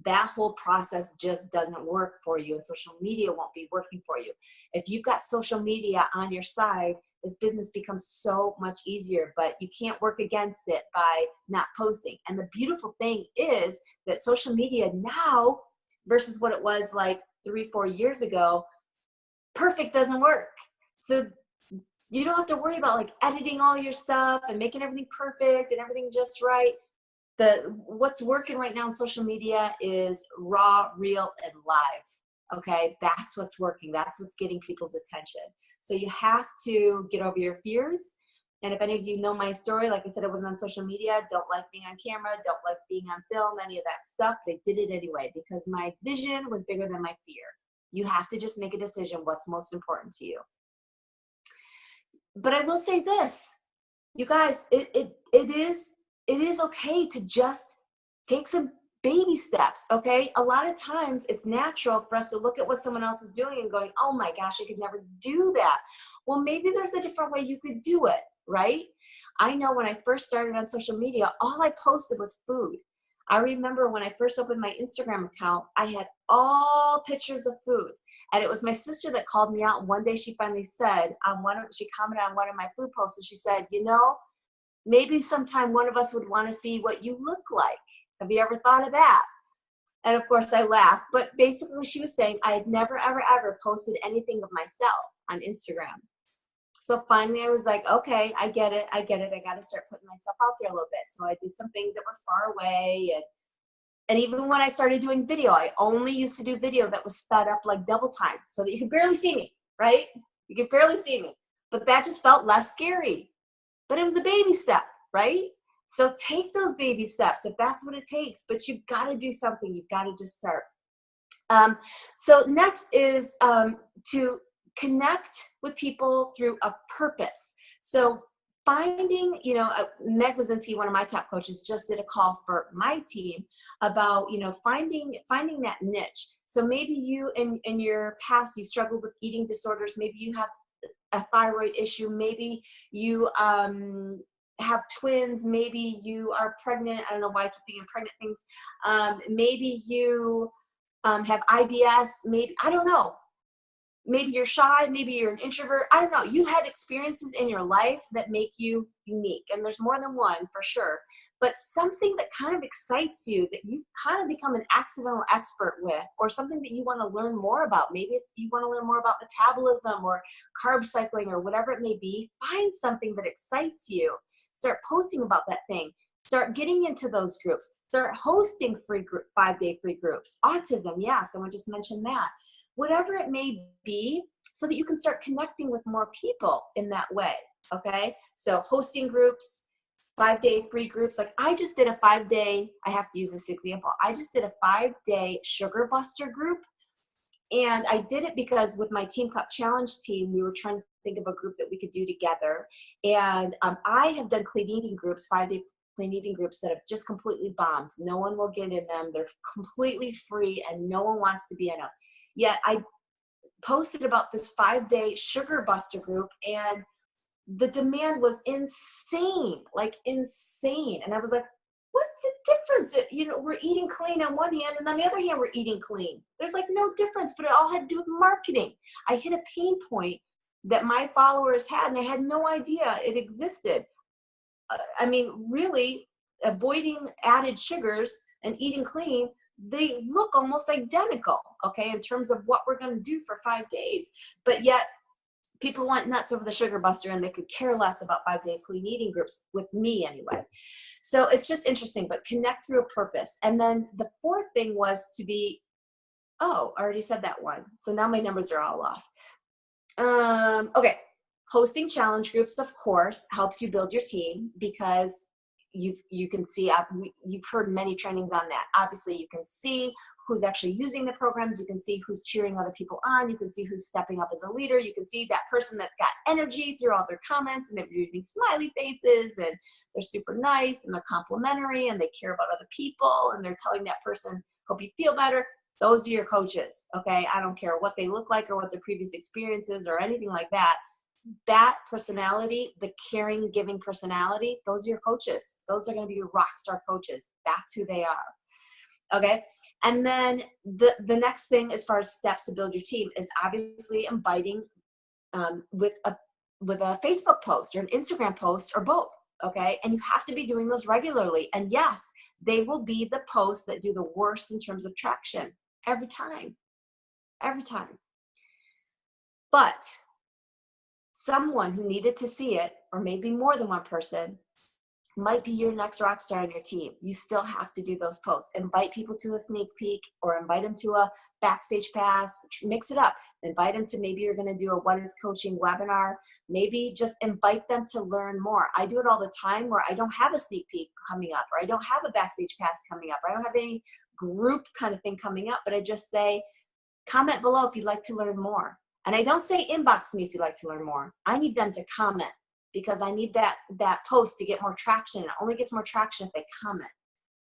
that whole process just doesn't work for you, and social media won't be working for you. If you've got social media on your side, this business becomes so much easier, but you can't work against it by not posting. And the beautiful thing is that social media now versus what it was like 3-4 years ago, perfect doesn't work. So you don't have to worry about like editing all your stuff and making everything perfect and everything just right. What's working right now on social media is raw, real, and live. Okay, that's what's working. That's what's getting people's attention. So you have to get over your fears. And if any of you know my story, like I said, I wasn't on social media, don't like being on camera, don't like being on film, any of that stuff. They did it anyway because my vision was bigger than my fear. You have to just make a decision what's most important to you. But I will say this, you guys, it is okay to just take some baby steps, okay? A lot of times it's natural for us to look at what someone else is doing and going, oh my gosh, I could never do that. Well, maybe there's a different way you could do it, right? I know when I first started on social media, all I posted was food. I remember when I first opened my Instagram account, I had all pictures of food. And it was my sister that called me out. One day she finally said, she commented on one of my food posts, and she said, maybe sometime one of us would want to see what you look like. Have you ever thought of that? And of course I laughed, but basically she was saying I had never, ever, ever posted anything of myself on Instagram. So finally I was like, okay, I get it. I got to start putting myself out there a little bit. So I did some things that were far away. And even when I started doing video, I only used to do video that was sped up like double time so that you could barely see me, right? You could barely see me. But that just felt less scary. But it was a baby step, right? So take those baby steps if that's what it takes. But you've got to do something. You've got to just start. So next is to connect with people through a purpose. So finding, Meg Wazinski, one of my top coaches, just did a call for my team about, finding that niche. So maybe you in your past, you struggled with eating disorders. Maybe you have a thyroid issue. Maybe you have twins. Maybe you are pregnant. I don't know why I keep thinking pregnant things. Maybe you have IBS, maybe, I don't know. Maybe you're shy, maybe you're an introvert. I don't know. You had experiences in your life that make you unique. And there's more than one for sure. But something that kind of excites you, that you've kind of become an accidental expert with, or something that you want to learn more about. Maybe it's you want to learn more about metabolism or carb cycling or whatever it may be. Find something that excites you. Start posting about that thing. Start getting into those groups. Start hosting free 5-day free groups. Autism, yeah, someone just mentioned that. Whatever it may be, so that you can start connecting with more people in that way, okay? So hosting groups, 5-day free groups. Like I just did a 5-day, I have to use this example. I just did a 5-day Sugar Buster group. And I did it because with my Team Cup Challenge team, we were trying to think of a group that we could do together. And I have done clean eating groups, 5-day clean eating groups that have just completely bombed. No one will get in them. They're completely free and no one wants to be in them. Yet I posted about this 5-day Sugar Buster group and the demand was insane, like insane. And I was like, what's the difference? We're eating clean on one hand and on the other hand, we're eating clean. There's like no difference, but it all had to do with marketing. I hit a pain point that my followers had and I had no idea it existed. I mean, really avoiding added sugars and eating clean, they look almost identical, okay, in terms of what we're going to do for 5 days. But yet people went nuts over the Sugar Buster and they could care less about 5-day clean eating groups with me anyway. So it's just interesting, but connect through a purpose. And then the fourth thing was to be, I already said that one. So now my numbers are all off. Okay. Hosting challenge groups, of course, helps you build your team because you can see, you've heard many trainings on that. Obviously, you can see who's actually using the programs. You can see who's cheering other people on. You can see who's stepping up as a leader. You can see that person that's got energy through all their comments and they're using smiley faces and they're super nice and they're complimentary and they care about other people and they're telling that person, hope you feel better. Those are your coaches, okay? I don't care what they look like or what their previous experiences or anything like that. That personality, the caring, giving personality, those are your coaches. Those are going to be your rock star coaches. That's who they are. Okay. And then the next thing as far as steps to build your team is obviously inviting with a Facebook post or an Instagram post or both. Okay. And you have to be doing those regularly. And yes, they will be the posts that do the worst in terms of traction every time. But someone who needed to see it, or maybe more than one person, might be your next rock star on your team. You still have to do those posts. Invite people to a sneak peek or invite them to a backstage pass. Mix it up. Invite them to, maybe you're going to do a What is Coaching webinar. Maybe just invite them to learn more. I do it all the time where I don't have a sneak peek coming up, or I don't have a backstage pass coming up, or I don't have any group kind of thing coming up, but I just say, comment below if you'd like to learn more. And I don't say inbox me if you'd like to learn more. I need them to comment because I need that post to get more traction. It only gets more traction if they comment.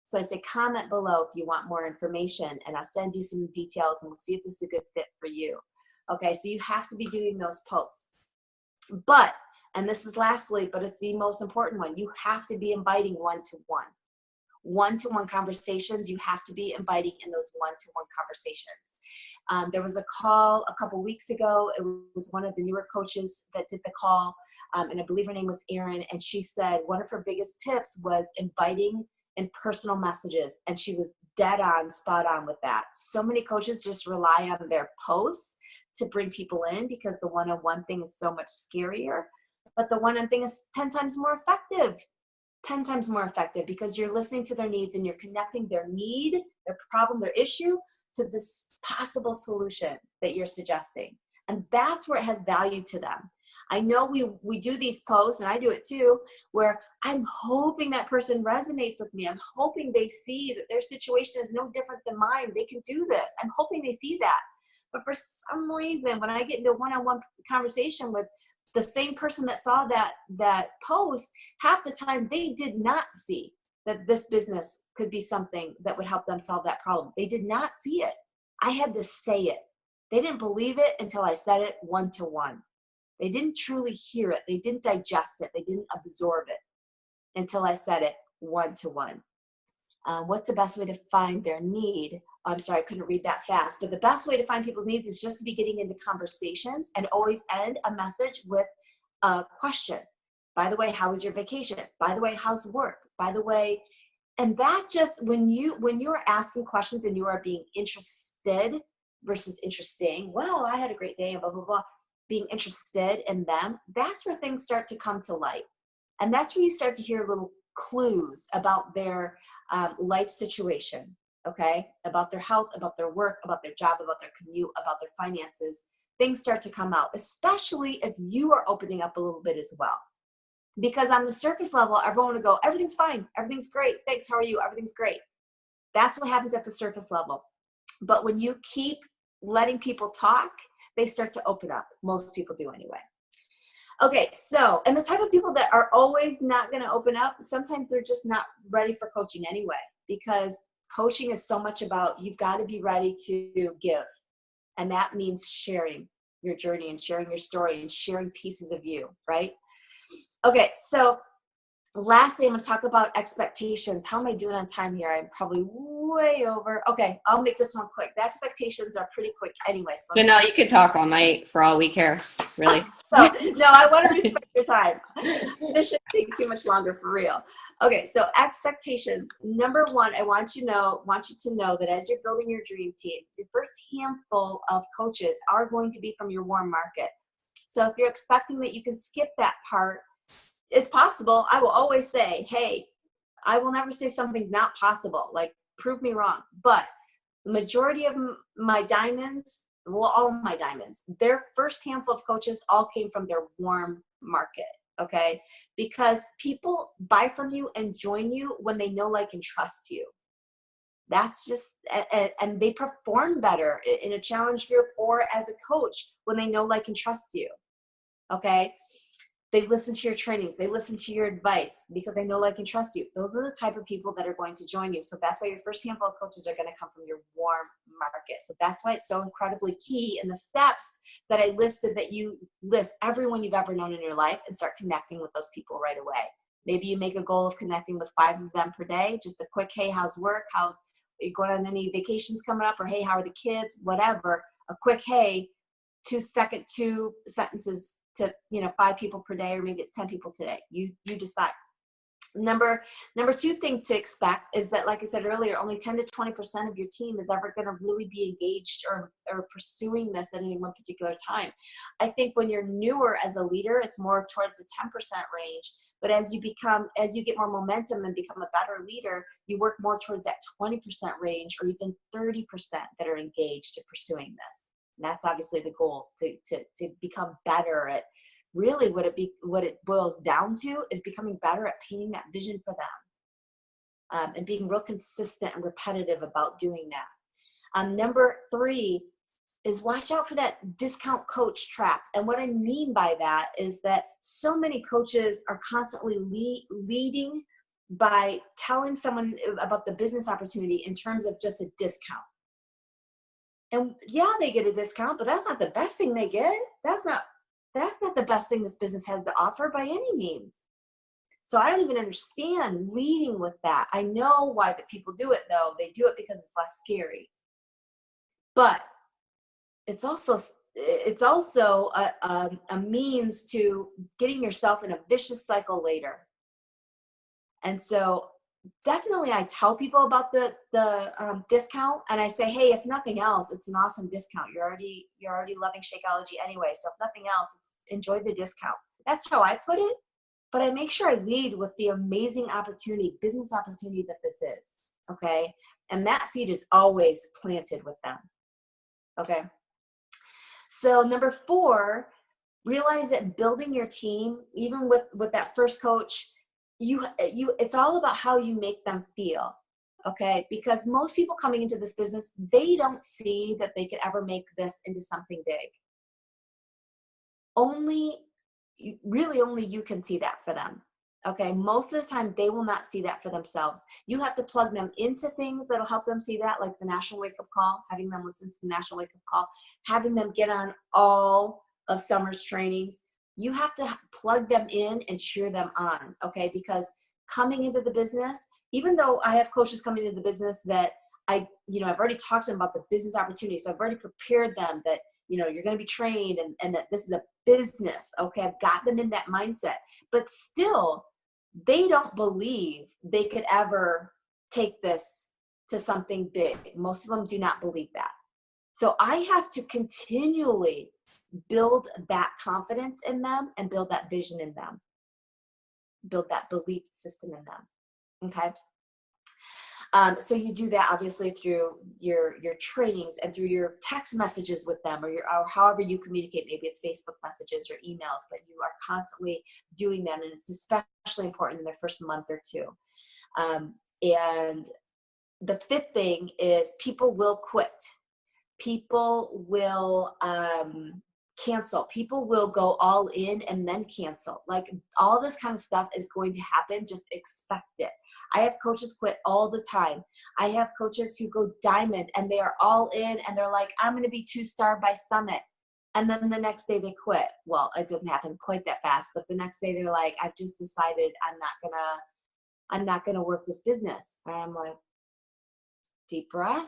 So I say comment below if you want more information and I'll send you some details and we'll see if this is a good fit for you. Okay, so you have to be doing those posts. But, and this is lastly, but it's the most important one, you have to be inviting one-to-one. One-to-one conversations, you have to be inviting in those one-to-one conversations. There was a call a couple weeks ago. It was one of the newer coaches that did the call, and I believe her name was Erin, and she said one of her biggest tips was inviting in personal messages. And she was dead on, spot on with that. So many coaches just rely on their posts to bring people in because the one-on-one thing is so much scarier. But the one-on-one thing is 10 times more effective. 10 times more effective because you're listening to their needs and you're connecting their need, their problem, their issue to this possible solution that you're suggesting. And that's where it has value to them. I know we do these posts, and I do it too, where I'm hoping that person resonates with me. I'm hoping they see that their situation is no different than mine. They can do this. I'm hoping they see that. But for some reason, when I get into a one-on-one conversation with the same person that saw that post, half the time they did not see that this business could be something that would help them solve that problem. They did not see it. I had to say it. They didn't believe it until I said it one-to-one. They didn't truly hear it. They didn't digest it. They didn't absorb it until I said it one-to-one. What's the best way to find their need? I'm sorry, I couldn't read that fast. But the best way to find people's needs is just to be getting into conversations and always end a message with a question. By the way, how was your vacation? By the way, how's work? By the way, and that just, when you're asking questions and you are being interested versus interesting, well, I had a great day and blah, blah, blah, being interested in them, that's where things start to come to light. And that's where you start to hear little clues about their life situation, okay? About their health, about their work, about their job, about their commute, about their finances. Things start to come out, especially if you are opening up a little bit as well. Because on the surface level, everyone will go, everything's fine, everything's great, thanks, how are you, everything's great. That's what happens at the surface level. But when you keep letting people talk, they start to open up. Most people do anyway. Okay, so, and the type of people that are always not going to open up, sometimes they're just not ready for coaching anyway, because coaching is so much about, you've got to be ready to give. And that means sharing your journey and sharing your story and sharing pieces of you, right? Okay, so lastly, I'm going to talk about expectations. How am I doing on time here? I'm probably way over. Okay, I'll make this one quick. The expectations are pretty quick anyway. So Jenelle, you could talk all night for all we care, really. No, I want to respect your time. This shouldn't take too much longer for real. Okay, so expectations. Number one, I want you to know that as you're building your dream team, your first handful of coaches are going to be from your warm market. So if you're expecting that you can skip that part, it's possible. I will always say, hey, I will never say something's not possible. Like, prove me wrong. But the majority of my diamonds, well, all of my diamonds, their first handful of coaches all came from their warm market, okay? Because people buy from you and join you when they know, like, and trust you. That's just, and they perform better in a challenge group or as a coach when they know, like, and trust you, okay? They listen to your trainings. They listen to your advice because they know, like, and trust you. Those are the type of people that are going to join you. So that's why your first handful of coaches are going to come from your warm market. So that's why it's so incredibly key in the steps that I listed, that you list everyone you've ever known in your life and start connecting with those people right away. Maybe you make a goal of connecting with 5 of them per day. Just a quick, hey, how's work? How are you going on any vacations coming up? Or hey, how are the kids? Whatever. A quick, hey, 2 sentences to 5 people per day, or maybe it's 10 people today. You decide. Number 2 thing to expect is that, like I said earlier, only 10 to 20% of your team is ever going to really be engaged or pursuing this at any one particular time. I think when you're newer as a leader, it's more towards the 10% range. But as you get more momentum and become a better leader, you work more towards that 20% range, or even 30% that are engaged in pursuing this. And that's obviously the goal, to become better at really what it boils down to is becoming better at painting that vision for them, and being real consistent and repetitive about doing that. Number 3 is watch out for that discount coach trap. And what I mean by that is that so many coaches are constantly leading by telling someone about the business opportunity in terms of just a discount. And yeah, they get a discount, but that's not the best thing they get. That's not the best thing this business has to offer by any means. So I don't even understand leading with that. I know why the people do it, though. They do it because it's less scary. But it's also a means to getting yourself in a vicious cycle later. And so definitely I tell people about the discount, and I say, hey, if nothing else, it's an awesome discount. You're already loving Shakeology anyway, so if nothing else, enjoy the discount. That's how I put it, but I make sure I lead with the amazing opportunity, business opportunity that this is, okay? And that seed is always planted with them, okay? So number 4, realize that building your team, even with that first coach, it's all about how you make them feel, okay? Because most people coming into this business, they don't see that they could ever make this into something big. Only you can see that for them, okay? Most of the time, they will not see that for themselves. You have to plug them into things that'll help them see that, like the National Wake Up Call, having them listen to the National Wake Up Call, having them get on all of Summers trainings. You have to plug them in and cheer them on, okay? Because coming into the business, even though I have coaches coming into the business that I've already talked to them about the business opportunity. So I've already prepared them that, you're going to be trained and that this is a business, okay? I've got them in that mindset, but still they don't believe they could ever take this to something big. Most of them do not believe that. So I have to continually build that confidence in them and build that vision in them, build that belief system in them, okay? So you do that obviously through your trainings and through your text messages with them, or however you communicate. Maybe it's Facebook messages or emails, but you are constantly doing that, and it's especially important in their first month or 2. And the 5th thing is people will quit. People will cancel. People will go all in and then cancel. Like, all this kind of stuff is going to happen. Just expect it. I have coaches quit all the time. I have coaches who go diamond and they are all in and they're like, I'm going to be 2-star by Summit. And then the next day they quit. Well, it doesn't happen quite that fast, but the next day they're like, I've just decided I'm not gonna work this business. And I'm like, deep breath.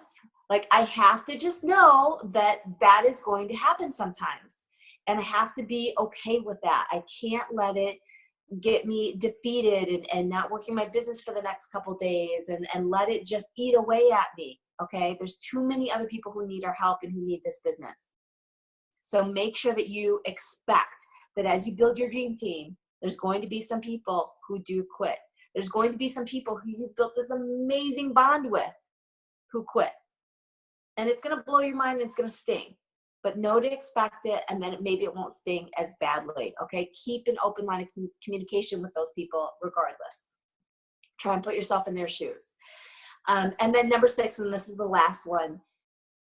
Like, I have to just know that that is going to happen sometimes. And I have to be okay with that. I can't let it get me defeated and not working my business for the next couple days and let it just eat away at me. Okay. There's too many other people who need our help and who need this business. So make sure that you expect that as you build your dream team, there's going to be some people who do quit. There's going to be some people who you've built this amazing bond with who quit. And it's going to blow your mind and it's going to sting. But know to expect it, and then maybe it won't sting as badly, okay? Keep an open line of communication with those people regardless. Try and put yourself in their shoes. And then number 6, and this is the last one,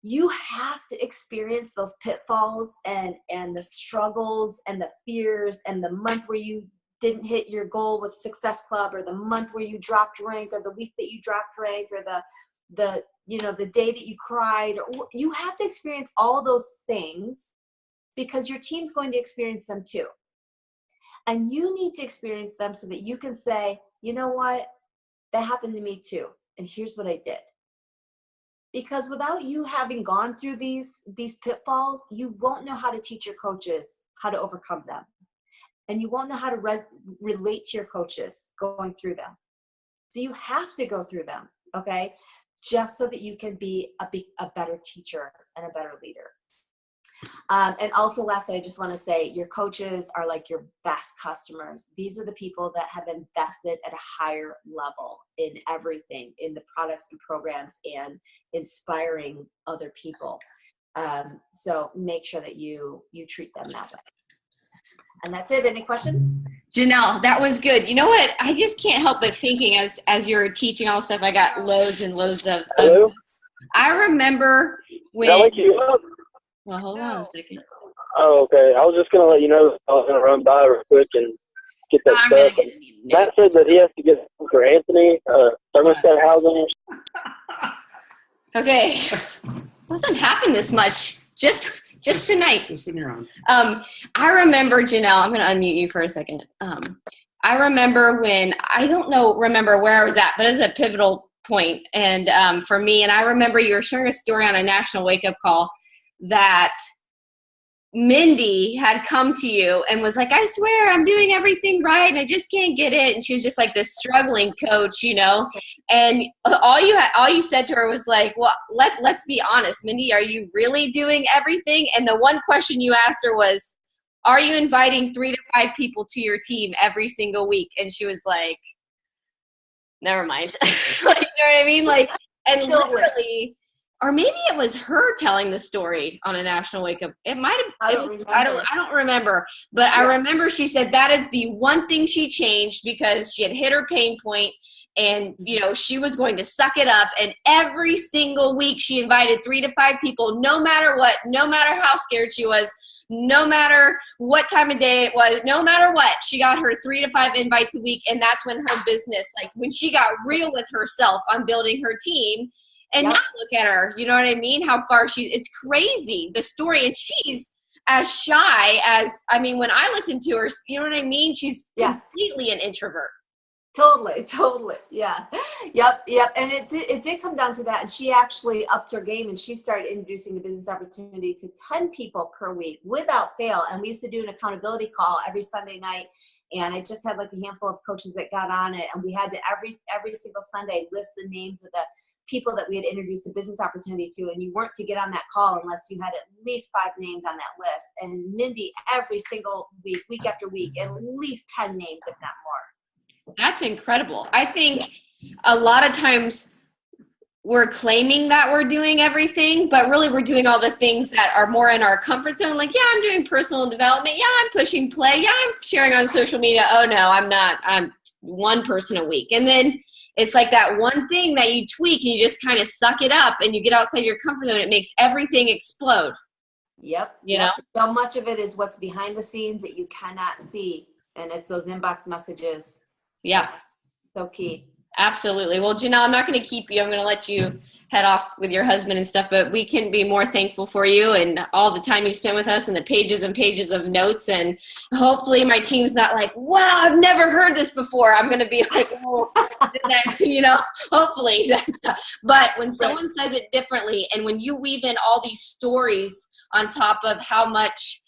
you have to experience those pitfalls and the struggles and the fears and the month where you didn't hit your goal with Success Club, or the month where you dropped rank, or the week that you dropped rank, or the day that you cried. You have to experience all those things because your team's going to experience them too. And you need to experience them so that you can say, you know what, that happened to me too. And here's what I did. Because without you having gone through these pitfalls, you won't know how to teach your coaches how to overcome them. And you won't know how to relate to your coaches going through them. So you have to go through them, okay? Just so that you can be a better teacher and a better leader. And also, lastly, I just want to say your coaches are like your best customers. These are the people that have invested at a higher level in everything, in the products and programs and inspiring other people. So make sure that you treat them that way. And that's it. Any questions? Janelle, that was good. You know what? I just can't help but thinking as you're teaching all this stuff, I got loads and loads of. Hello? I remember when. Did I wake you up? Well, hold on a second. Oh, okay. I was just going to let you know I was going to run by real quick and get that stuff. Matt said that he has to get for Anthony, thermostat housing. Okay. Doesn't happen this much. Just tonight. Just when you're on. I remember, Janelle, I'm going to unmute you for a second. I remember when, I don't remember where I was at, but it was a pivotal point. And for me, and I remember you were sharing a story on a National Wake Up Call that Mindy had come to you and was like, I swear I'm doing everything right and I just can't get it. And she was just like this struggling coach, you know, and all you said to her was like, well, let's be honest, Mindy, are you really doing everything? And the one question you asked her was, are you inviting 3 to 5 people to your team every single week? And she was like, never mind. Like, you know what I mean? Like, and literally, or maybe it was her telling the story on a National Wake Up. It might have. I don't remember. But yeah. I remember she said that is the one thing she changed because she had hit her pain point, and you know she was going to suck it up. And every single week she invited 3 to 5 people, no matter what, no matter how scared she was, no matter what time of day it was, no matter what, she got her 3 to 5 invites a week, and that's when her business, like when she got real with herself on building her team. And now look at her, you know what I mean? How far it's crazy, the story. And she's as shy as, I mean, when I listen to her, you know what I mean? She's completely an introvert. Totally. Yeah. Yep. And it did come down to that. And she actually upped her game and she started introducing the business opportunity to 10 people per week without fail. And we used to do an accountability call every Sunday night. And I just had like a handful of coaches that got on it. And we had to every single Sunday list the names of the people that we had introduced a business opportunity to, and you weren't to get on that call unless you had at least 5 names on that list. And Mindy, every single week after week, at least 10 names, if not more. That's incredible. I think a lot of times we're claiming that we're doing everything, but really we're doing all the things that are more in our comfort zone. Like, yeah, I'm doing personal development. Yeah, I'm pushing play. Yeah, I'm sharing on social media. Oh no, I'm not. I'm 1 person a week. And then it's like that one thing that you tweak and you just kind of suck it up and you get outside your comfort zone. It makes everything explode. Yep. You know? So much of it is what's behind the scenes that you cannot see. And it's those inbox messages. Yeah. That's so key. Absolutely. Well, Jenelle, I'm not going to keep you. I'm going to let you head off with your husband and stuff, but we can be more thankful for you and all the time you spent with us and the pages and pages of notes. And hopefully my team's not like, wow, I've never heard this before. I'm going to be like, oh, you know, hopefully that's not. But when someone says it differently and when you weave in all these stories on top of how much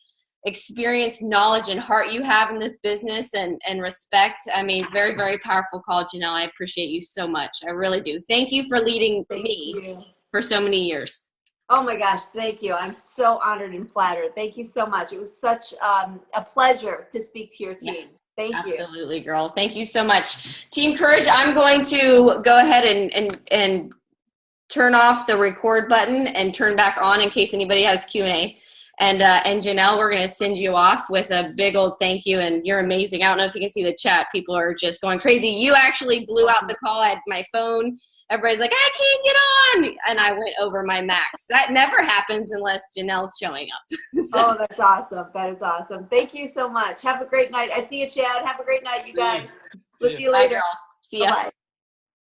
experience, knowledge, and heart you have in this business and respect. I mean, very, very powerful call, Jenelle. I appreciate you so much. I really do. Thank you for leading me for so many years. Oh my gosh, thank you. I'm so honored and flattered. Thank you so much. It was such a pleasure to speak to your team. Yeah. Thank you. Absolutely, girl. Thank you so much. Team Courage, I'm going to go ahead and turn off the record button and turn back on in case anybody has Q&A. And Jenelle, we're going to send you off with a big old thank you. And you're amazing. I don't know if you can see the chat. People are just going crazy. You actually blew out the call. I had my phone. Everybody's like, I can't get on. And I went over my max. That never happens unless Jenelle's showing up. Oh, that's awesome. That is awesome. Thank you so much. Have a great night. I see you, Chad. Have a great night, you guys. We'll see you later. Bye, girl. See ya. Bye-bye.